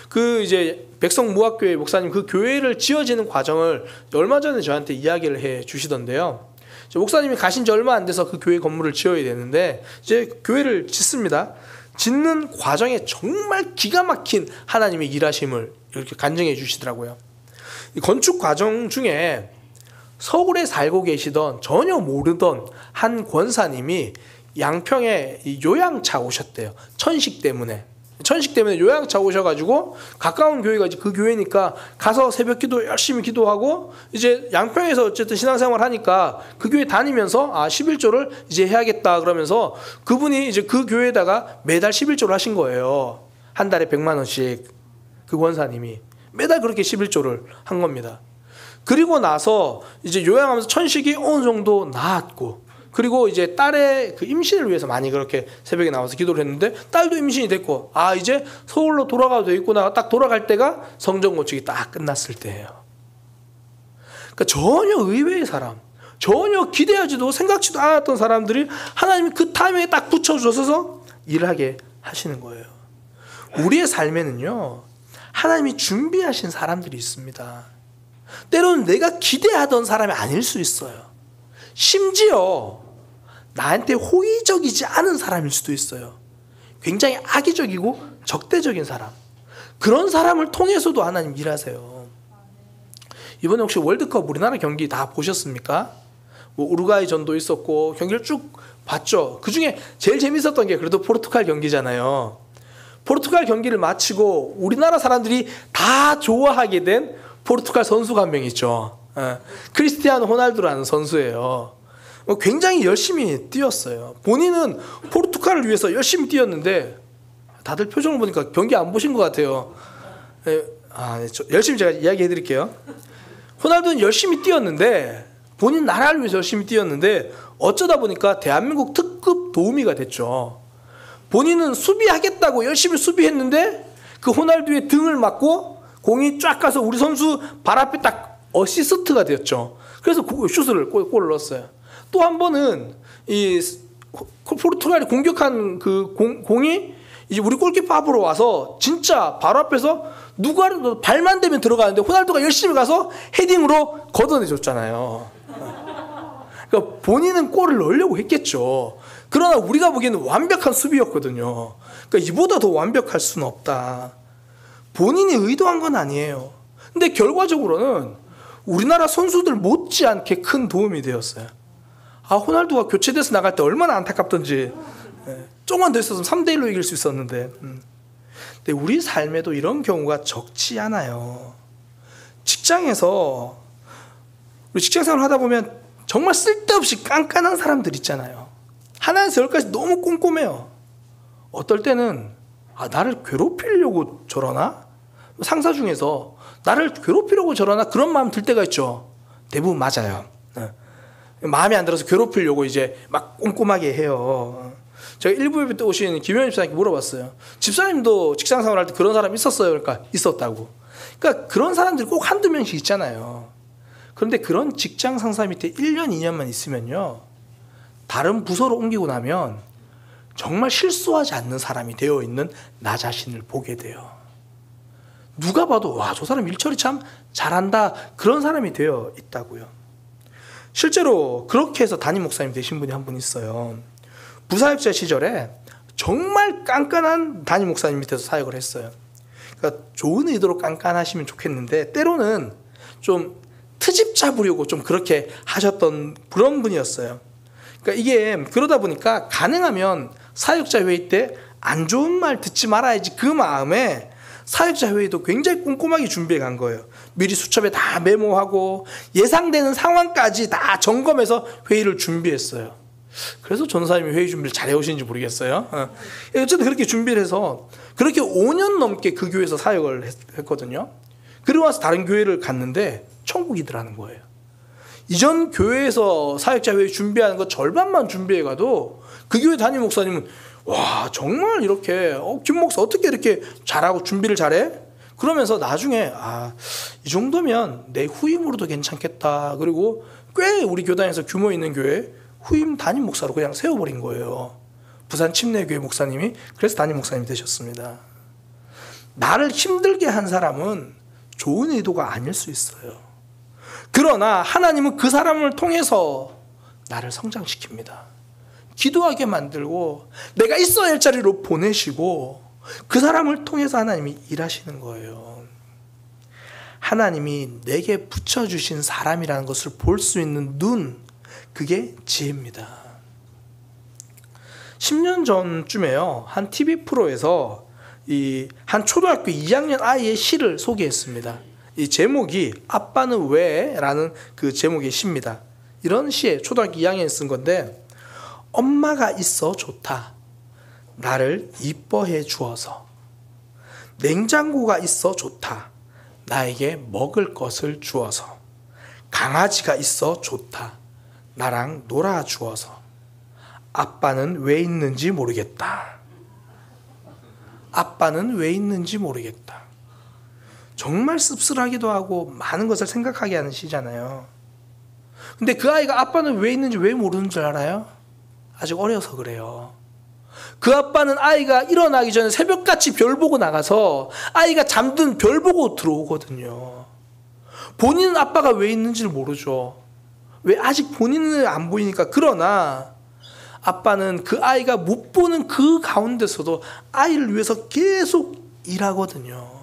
그 이제 백성무학교회 목사님 그 교회를 지어지는 과정을 얼마 전에 저한테 이야기를 해 주시던데요. 목사님이 가신 지 얼마 안 돼서 그 교회 건물을 지어야 되는데 이제 교회를 짓습니다. 짓는 과정에 정말 기가 막힌 하나님의 일하심을 이렇게 간증해 주시더라고요. 이 건축 과정 중에 서울에 살고 계시던 전혀 모르던 한 권사님이 양평에 요양차 오셨대요. 천식 때문에 요양차 오셔가지고 가까운 교회가 이제 그 교회니까 가서 새벽 기도 열심히 기도하고 이제 양평에서 어쨌든 신앙생활 하니까 그 교회 다니면서 11조를 이제 해야겠다 그러면서 그분이 이제 그 교회에다가 매달 11조를 하신 거예요. 한 달에 100만 원씩 그 권사님이 매달 그렇게 11조를 한 겁니다. 그리고 나서 이제 요양하면서 천식이 어느 정도 나았고, 그리고 이제 딸의 그 임신을 위해서 많이 그렇게 새벽에 나와서 기도를 했는데 딸도 임신이 됐고, 이제 서울로 돌아가도 되겠구나. 딱 돌아갈 때가 성전 건축이 딱 끝났을 때예요. 그러니까 전혀 의외의 사람, 전혀 기대하지도 생각지도 않았던 사람들이 하나님이 그 타이밍에 딱 붙여주셔서 일하게 하시는 거예요. 우리의 삶에는요, 하나님이 준비하신 사람들이 있습니다. 때로는 내가 기대하던 사람이 아닐 수 있어요. 심지어 나한테 호의적이지 않은 사람일 수도 있어요. 굉장히 악의적이고 적대적인 사람, 그런 사람을 통해서도 하나님 일하세요. 이번에 혹시 월드컵 우리나라 경기 다 보셨습니까? 뭐 우루과이전도 있었고 경기를 쭉 봤죠. 그중에 제일 재밌었던 게 그래도 포르투갈 경기잖아요. 포르투갈 경기를 마치고 우리나라 사람들이 다 좋아하게 된 포르투갈 선수가 한 명 있죠. 크리스티아노 호날두라는 선수예요. 굉장히 열심히 뛰었어요. 본인은 포르투갈을 위해서 열심히 뛰었는데 다들 표정을 보니까 경기 안 보신 것 같아요. 열심히 제가 이야기해 드릴게요. 호날두는 열심히 뛰었는데 본인 나라를 위해서 열심히 뛰었는데 어쩌다 보니까 대한민국 특급 도우미가 됐죠. 본인은 수비하겠다고 열심히 수비했는데 그 호날두의 등을 맞고 공이 쫙 가서 우리 선수 발 앞에 딱 어시스트가 되었죠. 그래서 슛을 골을 넣었어요. 또 한 번은 이 포르투갈이 공격한 그 공이 이제 우리 골키퍼 앞으로 와서 진짜 바로 앞에서 누가 발만 대면 들어가는데 호날두가 열심히 가서 헤딩으로 걷어내줬잖아요. 그러니까 본인은 골을 넣으려고 했겠죠. 그러나 우리가 보기에는 완벽한 수비였거든요. 그러니까 이보다 더 완벽할 수는 없다. 본인이 의도한 건 아니에요. 근데 결과적으로는 우리나라 선수들 못지않게 큰 도움이 되었어요. 호날두가 교체돼서 나갈 때 얼마나 안타깝던지. 조금만 더 있었으면 3대1로 이길 수 있었는데. 근데 우리 삶에도 이런 경우가 적지 않아요. 직장에서 우리 직장생활을 하다 보면 정말 쓸데없이 깐깐한 사람들 있잖아요. 하나에서 열까지 너무 꼼꼼해요. 어떨 때는 나를 괴롭히려고 저러나? 상사 중에서 나를 괴롭히려고 저러나? 그런 마음 들 때가 있죠. 대부분 맞아요. 마음에 안 들어서 괴롭히려고 이제 막 꼼꼼하게 해요. 제가 1부 예배 때 오신 김현희 집사님께 물어봤어요. 집사님도 직장생활 할 때 그런 사람 있었어요? 그러니까 있었다고. 그러니까 그런 사람들이 꼭 한두 명씩 있잖아요. 그런데 그런 직장 상사 밑에 1년, 2년만 있으면요. 다른 부서로 옮기고 나면 정말 실수하지 않는 사람이 되어 있는 나 자신을 보게 돼요. 누가 봐도 와, 저 사람 일처리 참 잘한다. 그런 사람이 되어 있다고요. 실제로 그렇게 해서 담임 목사님 되신 분이 한 분 있어요. 부사역자 시절에 정말 깐깐한 담임 목사님 밑에서 사역을 했어요. 그러니까 좋은 의도로 깐깐하시면 좋겠는데 때로는 좀 트집 잡으려고 좀 그렇게 하셨던 그런 분이었어요. 그러니까 이게 그러다 보니까 가능하면 사역자 회의 때 안 좋은 말 듣지 말아야지 그 마음에 사역자 회의도 굉장히 꼼꼼하게 준비해 간 거예요. 미리 수첩에 다 메모하고 예상되는 상황까지 다 점검해서 회의를 준비했어요. 그래서 전사님이 회의 준비를 잘 해오시는지 모르겠어요. 어쨌든 그렇게 준비를 해서 그렇게 5년 넘게 그 교회에서 사역을 했거든요. 그리고 와서 다른 교회를 갔는데 천국이더라는 거예요. 이전 교회에서 사역자 회의 준비하는 거 절반만 준비해 가도 그 교회 담임 목사님은 와, 정말 이렇게 김 목사 어떻게 이렇게 잘하고 준비를 잘해? 그러면서 나중에 이 정도면 내 후임으로도 괜찮겠다. 그리고 꽤 우리 교단에서 규모 있는 교회 후임 담임 목사로 그냥 세워버린 거예요. 부산 침례교회 목사님이. 그래서 담임 목사님이 되셨습니다. 나를 힘들게 한 사람은 좋은 의도가 아닐 수 있어요. 그러나 하나님은 그 사람을 통해서 나를 성장시킵니다. 기도하게 만들고 내가 있어야 할 자리로 보내시고 그 사람을 통해서 하나님이 일하시는 거예요. 하나님이 내게 붙여주신 사람이라는 것을 볼 수 있는 눈, 그게 지혜입니다. 10년 전쯤에요. 한 TV 프로에서 한 초등학교 2학년 아이의 시를 소개했습니다. 이 제목이 아빠는 왜? 라는 그 제목의 시입니다. 이런 시에 초등학교 2학년에 쓴 건데 엄마가 있어 좋다. 나를 이뻐해 주어서. 냉장고가 있어 좋다. 나에게 먹을 것을 주어서. 강아지가 있어 좋다. 나랑 놀아주어서. 아빠는 왜 있는지 모르겠다. 아빠는 왜 있는지 모르겠다. 정말 씁쓸하기도 하고 많은 것을 생각하게 하는 시잖아요. 근데 그 아이가 아빠는 왜 있는지 왜 모르는 줄 알아요? 아직 어려서 그래요. 그 아빠는 아이가 일어나기 전에 새벽같이 별 보고 나가서 아이가 잠든 별 보고 들어오거든요. 본인은 아빠가 왜 있는지를 모르죠. 왜 아직 본인은 안 보이니까. 그러나 아빠는 그 아이가 못 보는 그 가운데서도 아이를 위해서 계속 일하거든요.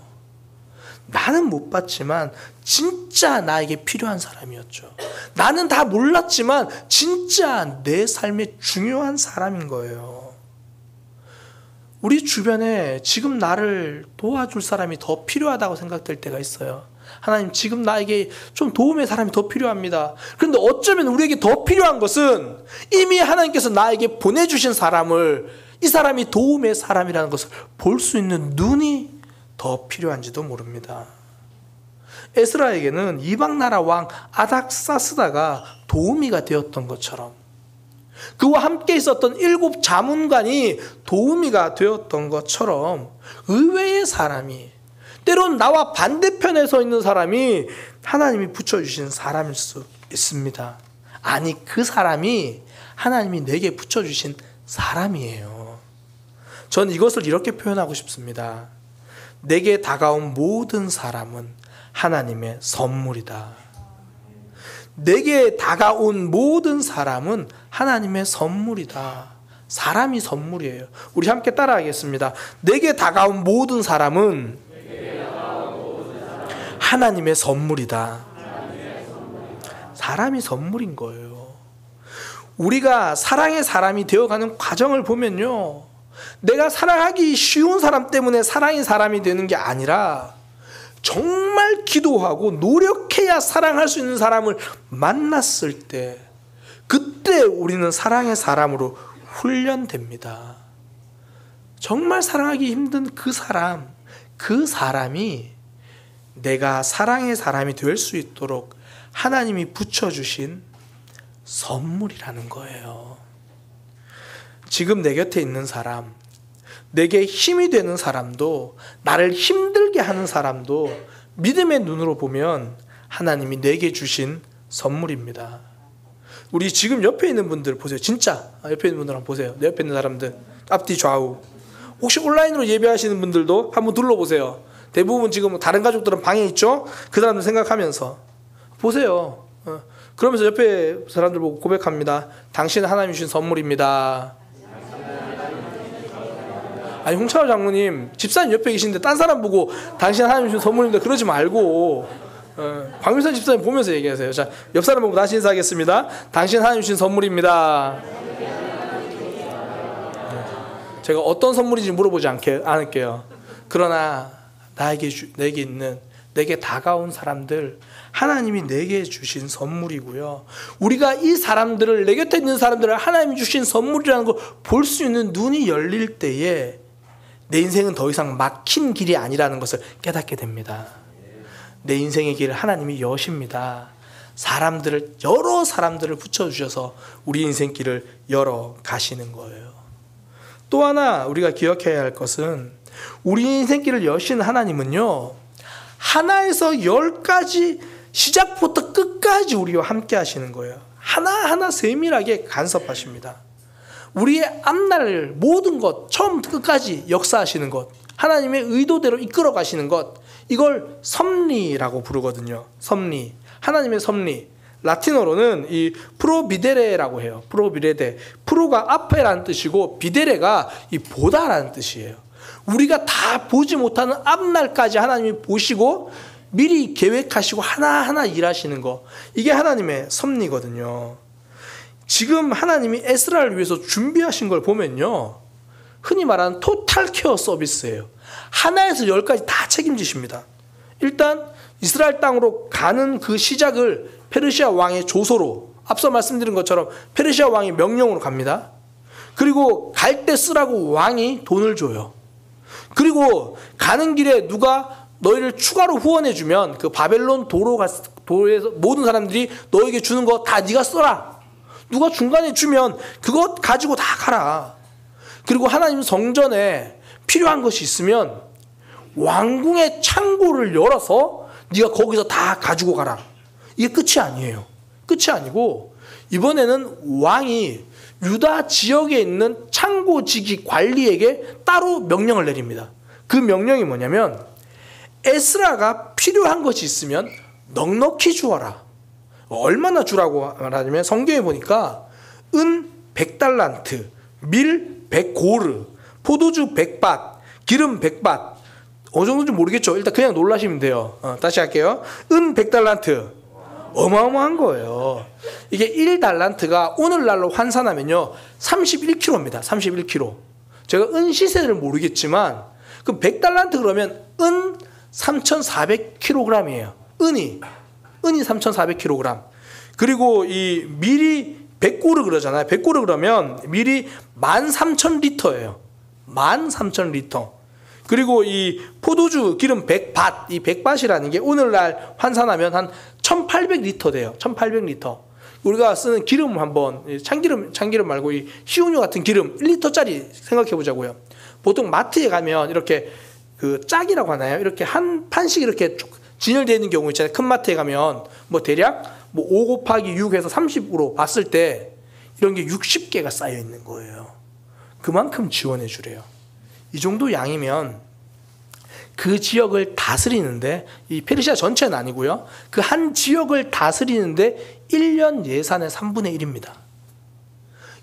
나는 못 봤지만 진짜 나에게 필요한 사람이었죠. 나는 다 몰랐지만 진짜 내 삶에 중요한 사람인 거예요. 우리 주변에 지금 나를 도와줄 사람이 더 필요하다고 생각될 때가 있어요. 하나님 지금 나에게 좀 도움의 사람이 더 필요합니다. 그런데 어쩌면 우리에게 더 필요한 것은 이미 하나님께서 나에게 보내주신 사람을, 이 사람이 도움의 사람이라는 것을 볼 수 있는 눈이 더 필요한지도 모릅니다. 에스라에게는 이방나라 왕 아닥사스다가 도우미가 되었던 것처럼, 그와 함께 있었던 7 자문관이 도우미가 되었던 것처럼, 의외의 사람이, 때론 나와 반대편에 서 있는 사람이 하나님이 붙여주신 사람일 수 있습니다. 아니, 그 사람이 하나님이 내게 붙여주신 사람이에요. 전 이것을 이렇게 표현하고 싶습니다. 내게 다가온 모든 사람은 하나님의 선물이다. 내게 다가온 모든 사람은 하나님의 선물이다. 사람이 선물이에요. 우리 함께 따라하겠습니다. 내게 다가온 모든 사람은 하나님의 선물이다. 사람이 선물인 거예요. 우리가 사랑의 사람이 되어가는 과정을 보면요, 내가 사랑하기 쉬운 사람 때문에 사랑의 사람이 되는 게 아니라 정말 기도하고 노력해야 사랑할 수 있는 사람을 만났을 때, 그때 우리는 사랑의 사람으로 훈련됩니다. 정말 사랑하기 힘든 그 사람이 내가 사랑의 사람이 될 수 있도록 하나님이 붙여주신 선물이라는 거예요. 지금 내 곁에 있는 사람, 내게 힘이 되는 사람도, 나를 힘들게 하는 사람도 믿음의 눈으로 보면 하나님이 내게 주신 선물입니다. 우리 지금 옆에 있는 분들 보세요. 진짜 옆에 있는 분들 한번 보세요. 내 옆에 있는 사람들 앞뒤 좌우. 혹시 온라인으로 예배하시는 분들도 한번 둘러보세요. 대부분 지금 다른 가족들은 방에 있죠. 그 사람들 생각하면서 보세요. 그러면서 옆에 사람들 보고 고백합니다. 당신은 하나님이 주신 선물입니다. 아니, 홍차호 장로님, 집사님 옆에 계신데 딴 사람 보고 당신 하나님 주신 선물입니다 그러지 말고, 박민선 집사님 보면서 얘기하세요. 자, 옆 사람 보고 다시 인사하겠습니다. 당신 하나님 주신 선물입니다. 제가 어떤 선물인지 물어보지 않을게요. 그러나 내게 다가온 사람들, 하나님이 내게 주신 선물이고요. 우리가 이 사람들을, 내 곁에 있는 사람들을 하나님이 주신 선물이라는 걸 볼 수 있는 눈이 열릴 때에 내 인생은 더 이상 막힌 길이 아니라는 것을 깨닫게 됩니다. 내 인생의 길을 하나님이 여십니다. 여러 사람들을 붙여주셔서 우리 인생길을 열어 가시는 거예요. 또 하나 우리가 기억해야 할 것은, 우리 인생길을 여신 하나님은요, 하나에서 10까지 시작부터 끝까지 우리와 함께 하시는 거예요. 하나하나 세밀하게 간섭하십니다. 우리의 앞날 모든 것, 처음부터 끝까지 역사하시는 것, 하나님의 의도대로 이끌어 가시는 것, 이걸 섭리라고 부르거든요. 섭리, 하나님의 섭리. 라틴어로는 이 프로비데레라고 해요. 프로비데레. 프로가 앞에라는 뜻이고 비데레가 이 보다라는 뜻이에요. 우리가 다 보지 못하는 앞날까지 하나님이 보시고 미리 계획하시고 하나하나 일하시는 거, 이게 하나님의 섭리거든요. 지금 하나님이 에스라를 위해서 준비하신 걸 보면요, 흔히 말하는 토탈 케어 서비스예요. 하나에서 10까지 다 책임지십니다. 일단 이스라엘 땅으로 가는 그 시작을 페르시아 왕의 조서로, 앞서 말씀드린 것처럼 페르시아 왕의 명령으로 갑니다. 그리고 갈 때 쓰라고 왕이 돈을 줘요. 그리고 가는 길에 누가 너희를 추가로 후원해주면 그 바벨론 도에서 모든 사람들이 너에게 주는 거 다 네가 써라. 누가 중간에 주면 그것 가지고 다 가라. 그리고 하나님 성전에 필요한 것이 있으면 왕궁의 창고를 열어서 네가 거기서 다 가지고 가라. 이게 끝이 아니에요. 끝이 아니고 이번에는 왕이 유다 지역에 있는 창고지기 관리에게 따로 명령을 내립니다. 그 명령이 뭐냐면, 에스라가 필요한 것이 있으면 넉넉히 주어라. 얼마나 주라고 말하냐면, 성경에 보니까 은 100달란트, 밀 100고르, 포도주 100밭, 기름 100밭. 어느 정도인지 모르겠죠. 일단 그냥 놀라시면 돼요. 다시 할게요. 은 100달란트. 어마어마한 거예요. 이게 1달란트가 오늘날로 환산하면요 31kg입니다. 31kg. 제가 은 시세를 모르겠지만 그 100달란트 그러면 은 3,400kg이에요. 은이 3,400kg. 그리고 이 밀이 100고르 그러잖아요. 100고르 그러면 밀이 13,000리터예요. 13,000리터. 그리고 이 포도주 기름 100밭, 이 100밭이라는 게 오늘날 환산하면 한 1,800리터 돼요. 1,800리터. 우리가 쓰는 기름 한번, 참기름 말고 이 식용유 같은 기름 1리터짜리 생각해 보자고요. 보통 마트에 가면 이렇게 그 짝이라고 하나요? 이렇게 한 판씩 이렇게 쭉 진열되어 있는 경우 있잖아요. 큰 마트에 가면 뭐 대략 뭐 5 곱하기 6 해서 30으로 봤을 때 이런 게 60개가 쌓여 있는 거예요. 그만큼 지원해 주래요. 이 정도 양이면 그 지역을 다스리는데, 이 페르시아 전체는 아니고요, 그 한 지역을 다스리는데 1년 예산의 3분의 1입니다.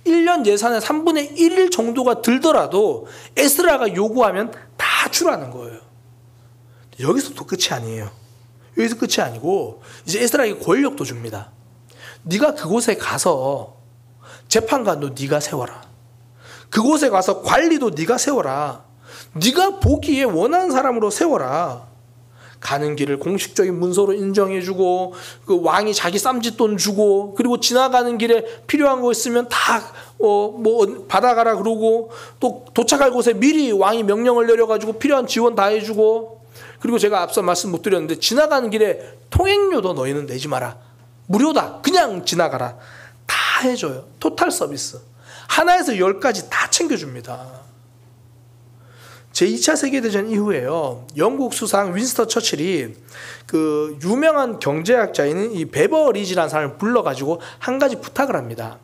1년 예산의 3분의 1 정도가 들더라도 에스라가 요구하면 다 주라는 거예요. 여기서도 끝이 아니에요. 여기서 끝이 아니고 이제 에스라에게 권력도 줍니다. 네가 그곳에 가서 재판관도 네가 세워라. 그곳에 가서 관리도 네가 세워라. 네가 보기에 원하는 사람으로 세워라. 가는 길을 공식적인 문서로 인정해주고, 그 왕이 자기 쌈짓돈 주고, 그리고 지나가는 길에 필요한 거 있으면 다 뭐 받아가라 그러고, 또 도착할 곳에 미리 왕이 명령을 내려가지고 필요한 지원 다 해주고, 그리고 제가 앞서 말씀 못 드렸는데 지나가는 길에 통행료도 너희는 내지 마라. 무료다. 그냥 지나가라. 다 해줘요. 토탈 서비스. 하나에서 10까지 다 챙겨줍니다. 제2차 세계대전 이후에요, 영국 수상 윈스턴 처칠이 그 유명한 경제학자인 이 베버리지라는 사람을 불러가지고 한 가지 부탁을 합니다.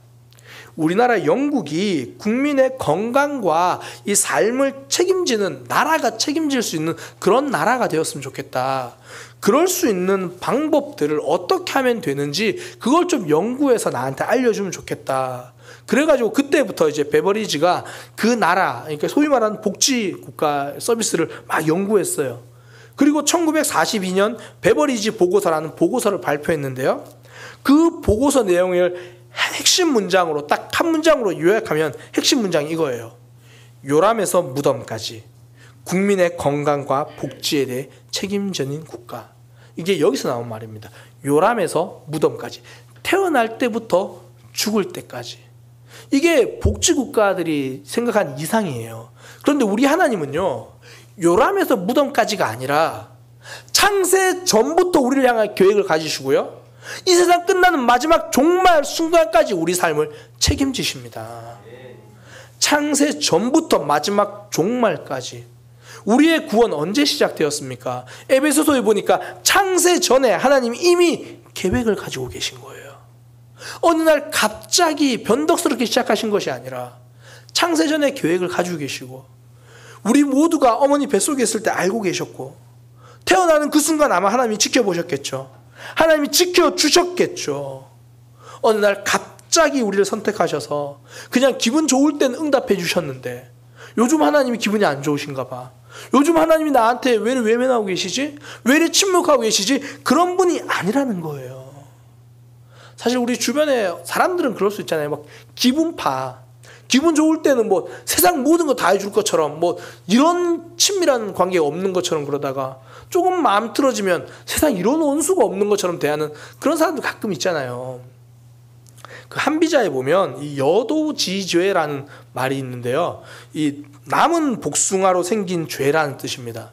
우리나라 영국이 국민의 건강과 이 삶을 책임지는, 나라가 책임질 수 있는 그런 나라가 되었으면 좋겠다. 그럴 수 있는 방법들을 어떻게 하면 되는지 그걸 좀 연구해서 나한테 알려주면 좋겠다. 그래가지고 그때부터 이제 베버리지가 그 나라, 그러니까 소위 말하는 복지국가 서비스를 막 연구했어요. 그리고 1942년 베버리지 보고서라는 보고서를 발표했는데요, 그 보고서 내용을 핵심 문장으로 딱 한 문장으로 요약하면 핵심 문장이 이거예요. 요람에서 무덤까지 국민의 건강과 복지에 대해 책임져는 국가. 이게 여기서 나온 말입니다. 요람에서 무덤까지, 태어날 때부터 죽을 때까지. 이게 복지국가들이 생각한 이상이에요. 그런데 우리 하나님은요, 요람에서 무덤까지가 아니라 창세 전부터 우리를 향한 계획을 가지시고요, 이 세상 끝나는 마지막 종말 순간까지 우리 삶을 책임지십니다. 창세 전부터 마지막 종말까지. 우리의 구원 언제 시작되었습니까? 에베소서에 보니까 창세 전에 하나님이 이미 계획을 가지고 계신 거예요. 어느 날 갑자기 변덕스럽게 시작하신 것이 아니라 창세 전에 계획을 가지고 계시고, 우리 모두가 어머니 뱃속에 있을 때 알고 계셨고, 태어나는 그 순간 아마 하나님이 지켜보셨겠죠. 하나님이 지켜주셨겠죠. 어느 날 갑자기 우리를 선택하셔서 그냥 기분 좋을 때는 응답해 주셨는데, 요즘 하나님이 기분이 안 좋으신가 봐. 요즘 하나님이 나한테 왜 이렇게 외면하고 계시지? 왜 이렇게 침묵하고 계시지? 그런 분이 아니라는 거예요. 사실 우리 주변에 사람들은 그럴 수 있잖아요. 막 기분파. 기분 좋을 때는 뭐 세상 모든 거 다 해줄 것처럼, 뭐 이런 친밀한 관계가 없는 것처럼 그러다가 조금 마음 틀어지면 세상 이런 원수가 없는 것처럼 대하는 그런 사람들 가끔 있잖아요. 그 한비자에 보면 이 여도지죄라는 말이 있는데요, 이 남은 복숭아로 생긴 죄라는 뜻입니다.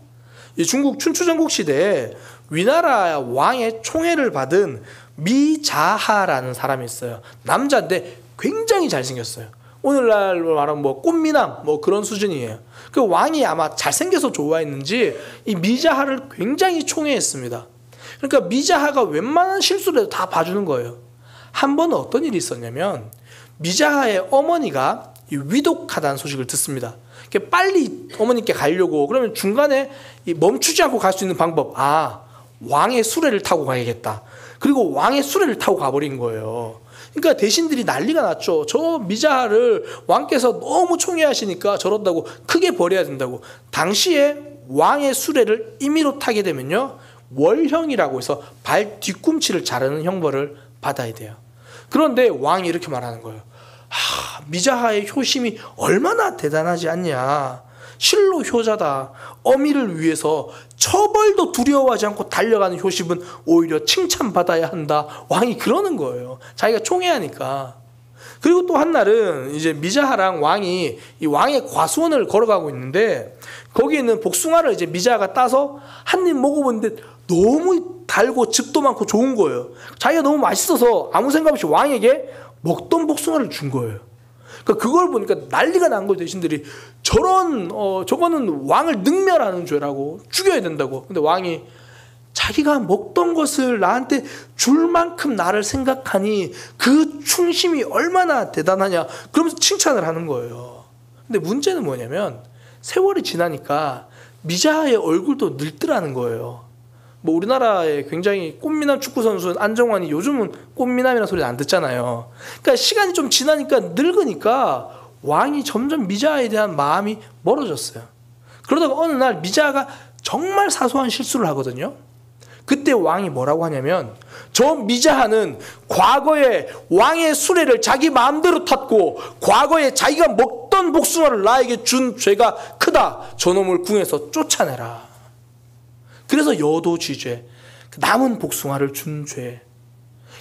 이 중국 춘추전국 시대에 위나라 왕의 총애를 받은 미자하라는 사람이 있어요. 남자인데 굉장히 잘생겼어요. 오늘날로 말하면 뭐 꽃미남 뭐 그런 수준이에요. 그 왕이 아마 잘생겨서 좋아했는지 이 미자하를 굉장히 총애했습니다. 그러니까 미자하가 웬만한 실수를 해도 다 봐주는 거예요. 한 번은 어떤 일이 있었냐면, 미자하의 어머니가 위독하다는 소식을 듣습니다. 빨리 어머니께 가려고, 그러면 중간에 멈추지 않고 갈 수 있는 방법, 왕의 수레를 타고 가야겠다. 그리고 왕의 수레를 타고 가버린 거예요. 그러니까 대신들이 난리가 났죠. 저 미자하를 왕께서 너무 총애하시니까 저런다고, 크게 벌여야 된다고. 당시에 왕의 수레를 임의로 타게 되면요, 월형이라고 해서 발 뒤꿈치를 자르는 형벌을 받아야 돼요. 그런데 왕이 이렇게 말하는 거예요. 미자하의 효심이 얼마나 대단하지 않냐. 실로 효자다. 어미를 위해서 처벌도 두려워하지 않고 달려가는 효십은 오히려 칭찬받아야 한다. 왕이 그러는 거예요. 자기가 총애하니까. 그리고 또 한 날은 이제 미자하랑 왕이 이 왕의 과수원을 걸어가고 있는데 거기에 있는 복숭아를 이제 미자하가 따서 한 입 먹어보는데 너무 달고 즙도 많고 좋은 거예요. 자기가 너무 맛있어서 아무 생각 없이 왕에게 먹던 복숭아를 준 거예요. 그러니까 그걸 보니까 난리가 난 거예요. 대신들이 저거는 왕을 능멸하는 죄라고 죽여야 된다고. 근데 왕이 자기가 먹던 것을 나한테 줄 만큼 나를 생각하니 그 충심이 얼마나 대단하냐 그러면서 칭찬을 하는 거예요. 근데 문제는 뭐냐면 세월이 지나니까 미자하의 얼굴도 늙더라는 거예요. 뭐 우리나라에 굉장히 꽃미남 축구 선수 안정환이 요즘은 꽃미남이라는 소리 안 듣잖아요. 그러니까 시간이 좀 지나니까 늙으니까 왕이 점점 미자하에 대한 마음이 멀어졌어요. 그러다가 어느 날 미자하가 정말 사소한 실수를 하거든요. 그때 왕이 뭐라고 하냐면 저 미자하는 과거에 왕의 수레를 자기 마음대로 탔고 과거에 자기가 먹던 복숭아를 나에게 준 죄가 크다. 저놈을 궁에서 쫓아내라. 그래서 여도쥐죄, 남은 복숭아를 준 죄.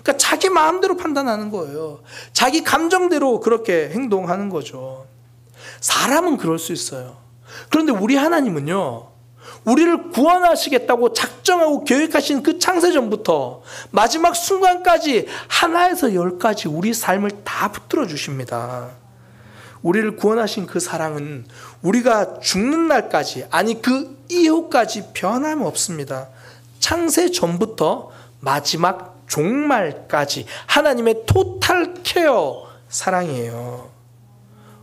그러니까 자기 마음대로 판단하는 거예요. 자기 감정대로 그렇게 행동하는 거죠. 사람은 그럴 수 있어요. 그런데 우리 하나님은요, 우리를 구원하시겠다고 작정하고 계획하신 그 창세전부터 마지막 순간까지 하나에서 열까지 우리 삶을 다 붙들어 주십니다. 우리를 구원하신 그 사랑은 우리가 죽는 날까지, 아니 그 이후까지 변함없습니다. 창세전부터 마지막 종말까지 하나님의 토탈 케어 사랑이에요.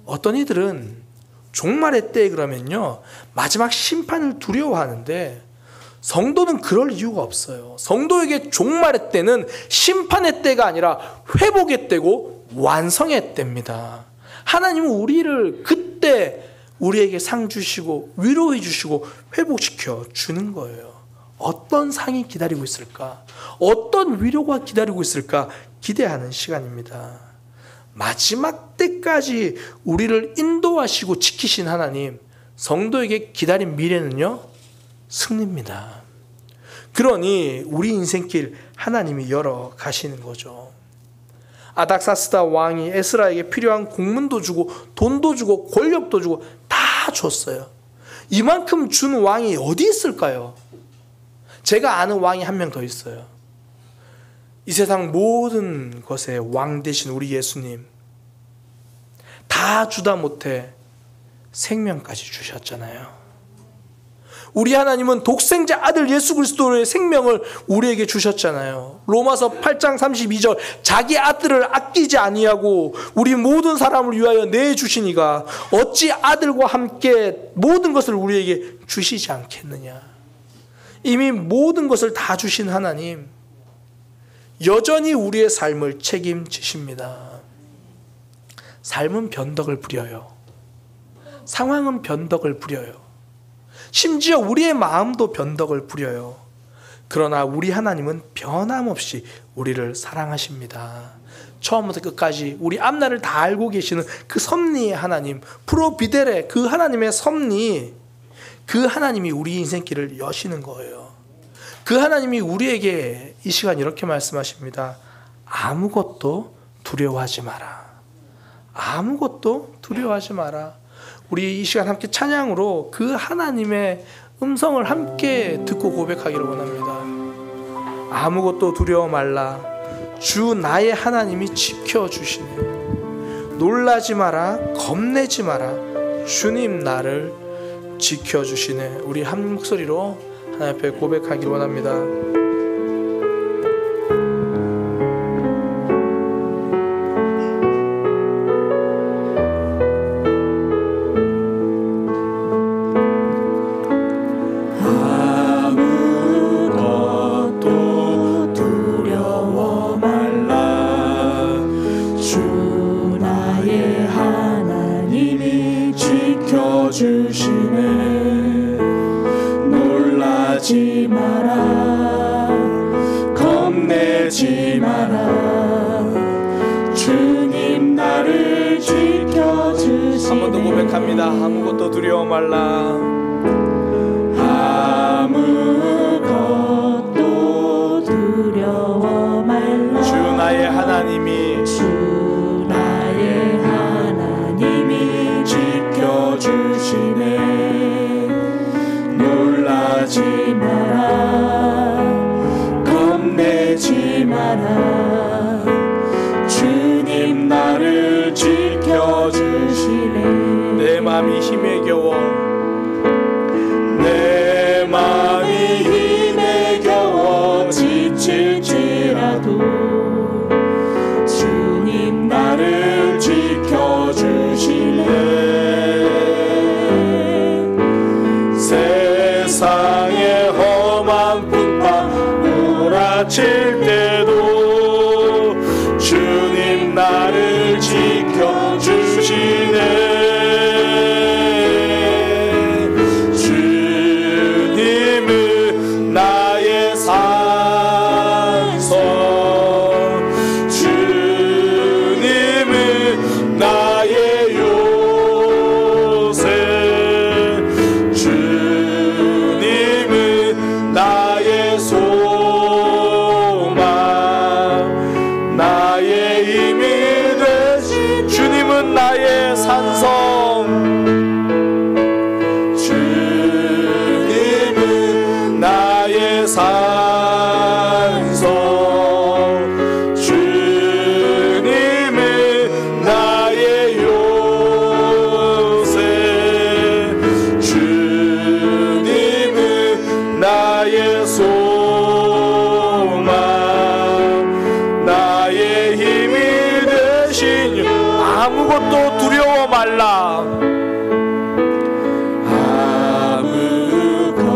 어떤 이들은 종말의 때에 그러면요, 마지막 심판을 두려워하는데 성도는 그럴 이유가 없어요. 성도에게 종말의 때는 심판의 때가 아니라 회복의 때고 완성의 때입니다. 하나님은 우리를 그때 우리에게 상 주시고 위로해 주시고 회복시켜 주는 거예요. 어떤 상이 기다리고 있을까? 어떤 위로가 기다리고 있을까? 기대하는 시간입니다. 마지막 때까지 우리를 인도하시고 지키신 하나님, 성도에게 기다린 미래는요, 승리입니다. 그러니 우리 인생길 하나님이 열어 가시는 거죠. 아닥사스다 왕이 에스라에게 필요한 공문도 주고 돈도 주고 권력도 주고 다 줬어요. 이만큼 준 왕이 어디 있을까요? 제가 아는 왕이 한 명 더 있어요. 이 세상 모든 것에 왕 되신 우리 예수님, 다 주다 못해 생명까지 주셨잖아요. 우리 하나님은 독생자 아들 예수 그리스도의 생명을 우리에게 주셨잖아요. 로마서 8장 32절, 자기 아들을 아끼지 아니하고 우리 모든 사람을 위하여 내주시니가 어찌 아들과 함께 모든 것을 우리에게 주시지 않겠느냐. 이미 모든 것을 다 주신 하나님, 여전히 우리의 삶을 책임지십니다. 삶은 변덕을 부려요. 상황은 변덕을 부려요. 심지어 우리의 마음도 변덕을 부려요. 그러나 우리 하나님은 변함없이 우리를 사랑하십니다. 처음부터 끝까지 우리 앞날을 다 알고 계시는 그 섭리의 하나님, 프로비데레, 그 하나님의 섭리, 그 하나님이 우리 인생길을 여시는 거예요. 그 하나님이 우리에게 이 시간 이렇게 말씀하십니다. 아무것도 두려워하지 마라. 아무것도 두려워하지 마라. 우리 이 시간 함께 찬양으로 그 하나님의 음성을 함께 듣고 고백하기를 원합니다. 아무것도 두려워 말라. 주 나의 하나님이 지켜주시네. 놀라지 마라. 겁내지 마라. 주님 나를 지켜주시네. 우리 한 목소리로 하나님 앞에 고백하기를 원합니다. 놀라지 마라. 겁내지 마라. 주님 나를 지켜주시네. 한 번 더 고백합니다. 아무것도 두려워 말라. 아무것도 두려워 말라. 주 나의 하나님이 주 나의 하나님이 지켜주시네. 놀라지 마라. 겁내지 마라. 주님 나를 지켜주시네. 내 마음이 힘에 겨워 내 마음이 힘에 겨워 지칠지라도 주님 나를 지켜주시네. 세상의 험한 풍파 몰아칠 때도 주님 나를 지켜주시네. 아무것도 두려워 말라.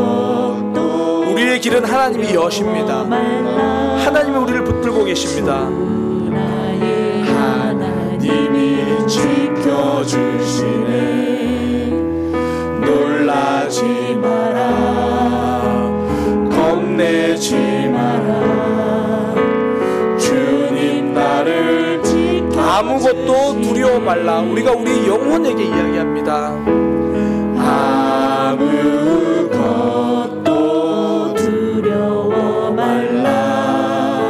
아무것도 우리의 길은 하나님이 여십니다. 하나님이 우리를 붙들고 계십니다. 나의 하나님이 지켜주시네. 놀라지 마라. 겁내지 마라. 주님 나를 아무것도 두려워 말라. 우리가 우리 영혼에게 이야기합니다. 아무것도 두려워 말라.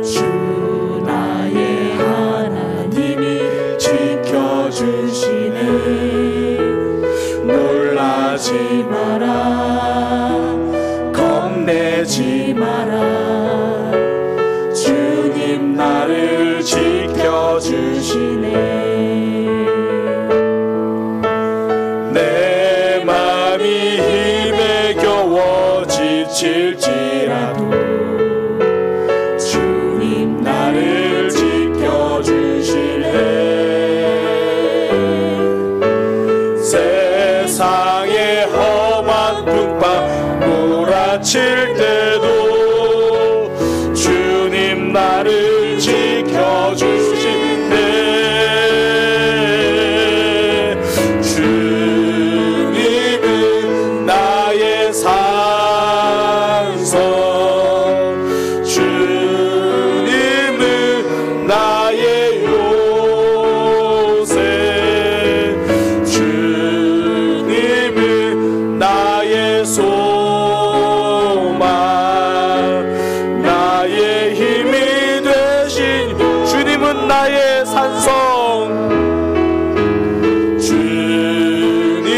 주 나의 하나님이 지켜주시네. 놀라지 마라. 겁내지 마라. 주님 나를 지켜주시네. 내 맘이 힘에 겨워 지칠지라도 주님 나를 지켜주시네. 세상의 험한 풍파 몰아칠 때도 주님 나를 지켜주시네. 주님은 나의 산성. 주님은 나의 요새. 주님은 나의 소망. 나의 힘이 되신 주님은 나의 산성. 주님은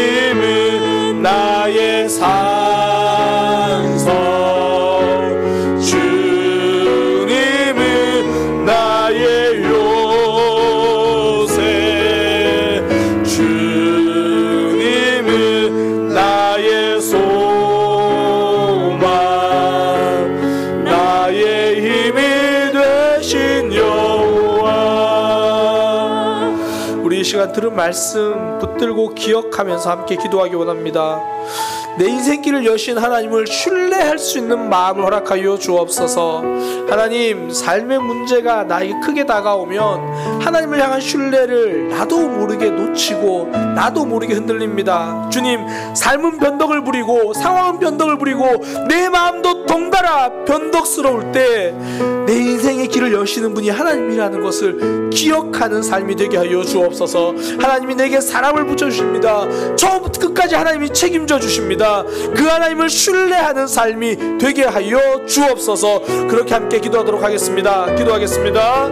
나의 산성. 주님은 나의 요새. 주님은 나의 소망. 나의 힘이 되신 여호와. 우리 이 시간 들은 말씀 붙들고 기억하면서 함께 기도하기 원합니다. 내 인생길을 여신 하나님을 신뢰할 수 있는 마음을 허락하여 주옵소서. 하나님, 삶의 문제가 나에게 크게 다가오면 하나님을 향한 신뢰를 나도 모르게 놓치고 나도 모르게 흔들립니다. 주님, 삶은 변덕을 부리고 상황은 변덕을 부리고 내 마음도 덩달아 변덕스러울 때 내 인생의 길을 여시는 분이 하나님이라는 것을 기억하는 삶이 되게 하여 주옵소서. 하나님이 내게 사람을 붙여주십니다. 처음부터 끝까지 하나님이 책임져 주십니다. 그 하나님을 신뢰하는 삶이 되게 하여 주옵소서. 그렇게 함께 기도하도록 하겠습니다. 기도하겠습니다.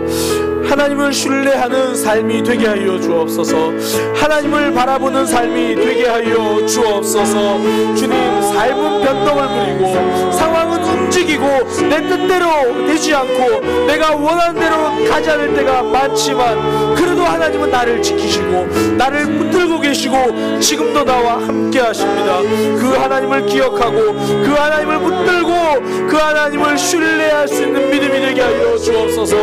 하나님을 신뢰하는 삶이 되게 하여 주옵소서. 하나님을 바라보는 삶이 되게 하여 주옵소서. 주님, 삶은 변동을 부리고 상황은 움직이고 내 뜻대로 되지 않고 내가 원하는 대로 가지 않을 때가 많지만 그래도 하나님은 나를 지키시고 나를 붙들고 계시고 지금도 나와 함께 하십니다. 그 하나님을 기억하고 그 하나님을 붙들고 그 하나님을 신뢰할 수 있는 믿음이 되게 하여 주옵소서.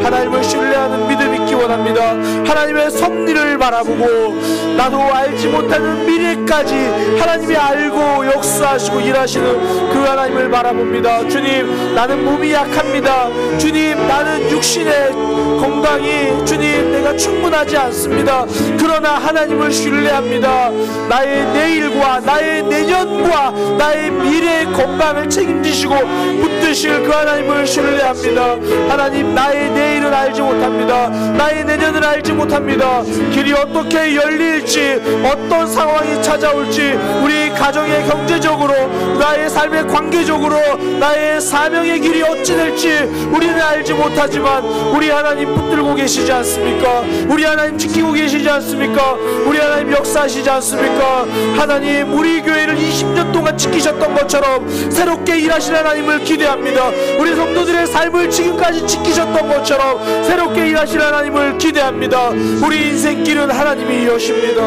하나님을 신뢰하는 믿음 있기 원합니다. 하나님의 섭리를 바라보고 나도 알지 못하는 미래까지 하나님이 알고 역사하시고 일하시는 그 하나님을 바라봅니다. 주님, 나는 몸이 약합니다. 주님, 나는 육신의 건강이 주님 내가 충분하지 않습니다. 그러나 하나님을 신뢰합니다. 나의 내일과 나의 내년과 나의 미래의 건강을 책임지시고 붙드실 그 하나님을 신뢰합니다. 하나님, 나의 내일은 알지 못합니다. 나의 내년은 알지 못합니다. 길이 어떻게 열릴지 어떤 상황이 찾아올지 우리 가정의 경제적으로 나의 삶의 관계적으로 나의 사명의 길이 어찌 될지 우리는 알지 못하지만 우리 하나님 붙들고 계시지 않습니까? 우리 하나님 지키고 계시지 않습니까? 우리 하나님 역사하시지 않습니까? 하나님, 우리 교회를 20년 동안 지키셨던 것처럼 새롭게 일하실 하나님을 기대합니다. 우리 성도들의 삶을 지금까지 지키셨던 것처럼 새롭게 일하실 하나님을 기대합니다. 우리 인생길은 하나님이 여십니다.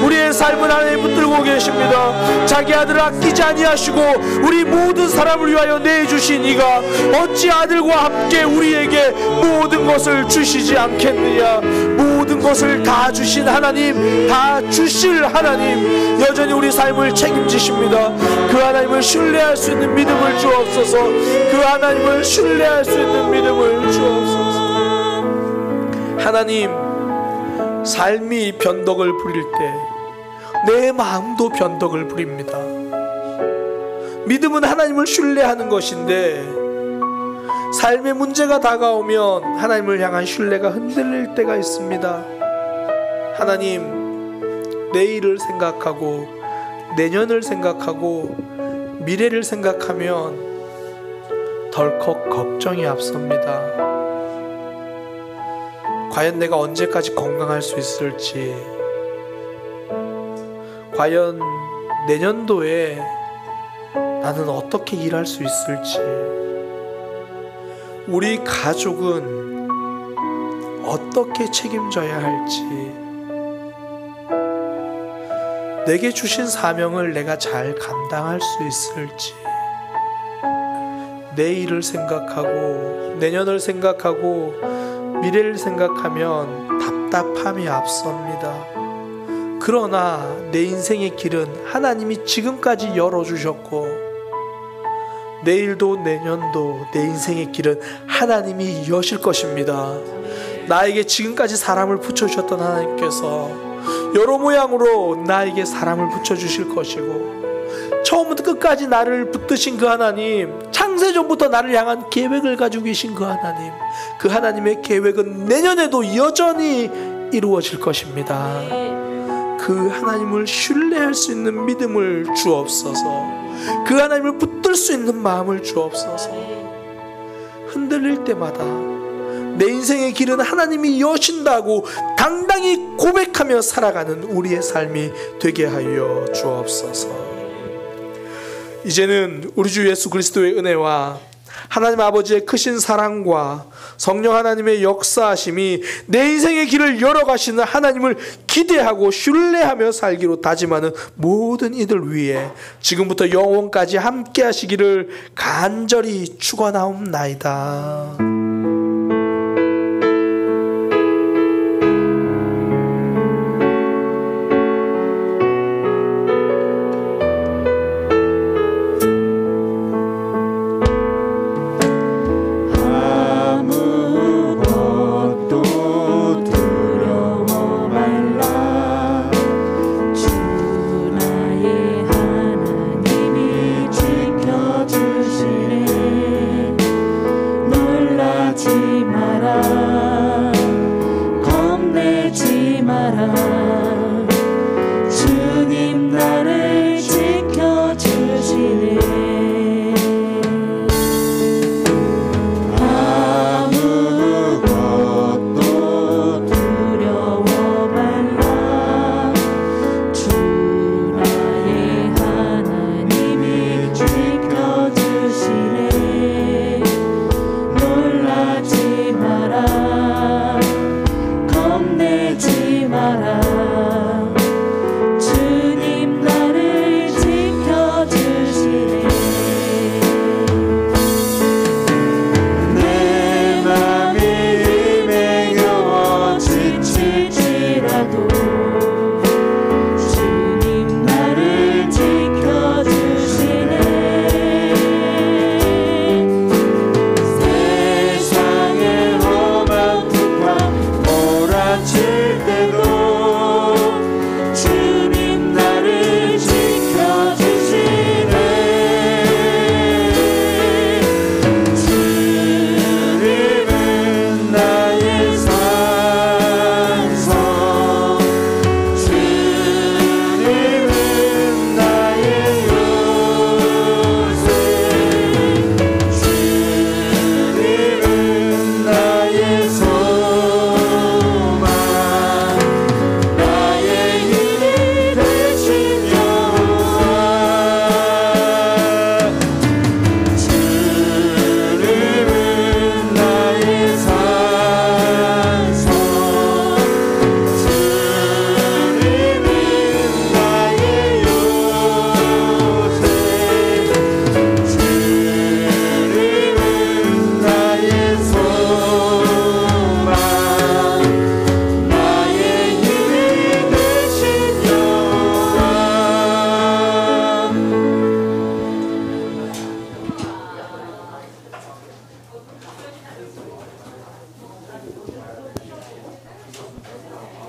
우리의 삶은 하나님 붙들고 계십니다. 자기 아들을 아끼지 아니하시고 우리 모든 사람을 위하여 내주신 이가 어찌 아들과 함께 우리에게 모든 것을 주시지 않겠느냐. 모든 것을 다 주신 하나님, 다 주실 하나님, 여전히 우리 삶을 책임지십니다. 그 하나님을 신뢰할 수 있는 믿음을 주옵소서. 그 하나님을 신뢰할 수 있는 믿음을 주옵소서. 하나님, 삶이 변덕을 부릴 때 내 마음도 변덕을 부립니다. 믿음은 하나님을 신뢰하는 것인데 삶의 문제가 다가오면 하나님을 향한 신뢰가 흔들릴 때가 있습니다. 하나님, 내일을 생각하고 내년을 생각하고 미래를 생각하면 덜컥 걱정이 앞섭니다. 과연 내가 언제까지 건강할 수 있을지, 과연 내년도에 나는 어떻게 일할 수 있을지, 우리 가족은 어떻게 책임져야 할지, 내게 주신 사명을 내가 잘 감당할 수 있을지, 내일을 생각하고 내년을 생각하고 미래를 생각하면 답답함이 앞섭니다. 그러나 내 인생의 길은 하나님이 지금까지 열어주셨고 내일도 내년도 내 인생의 길은 하나님이 여실 것입니다. 나에게 지금까지 사람을 붙여주셨던 하나님께서 여러 모양으로 나에게 사람을 붙여주실 것이고 처음부터 끝까지 나를 붙드신 그 하나님, 창세전부터 나를 향한 계획을 가지고 계신 그 하나님, 그 하나님의 계획은 내년에도 여전히 이루어질 것입니다. 그 하나님을 신뢰할 수 있는 믿음을 주옵소서. 그 하나님을 붙들 수 있는 마음을 주옵소서. 흔들릴 때마다 내 인생의 길은 하나님이 여신다고 당당히 고백하며 살아가는 우리의 삶이 되게 하여 주옵소서. 이제는 우리 주 예수 그리스도의 은혜와 하나님 아버지의 크신 사랑과 성령 하나님의 역사하심이 내 인생의 길을 열어가시는 하나님을 기대하고 신뢰하며 살기로 다짐하는 모든 이들 위해 지금부터 영원까지 함께 하시기를 간절히 축원하옵나이다. 마라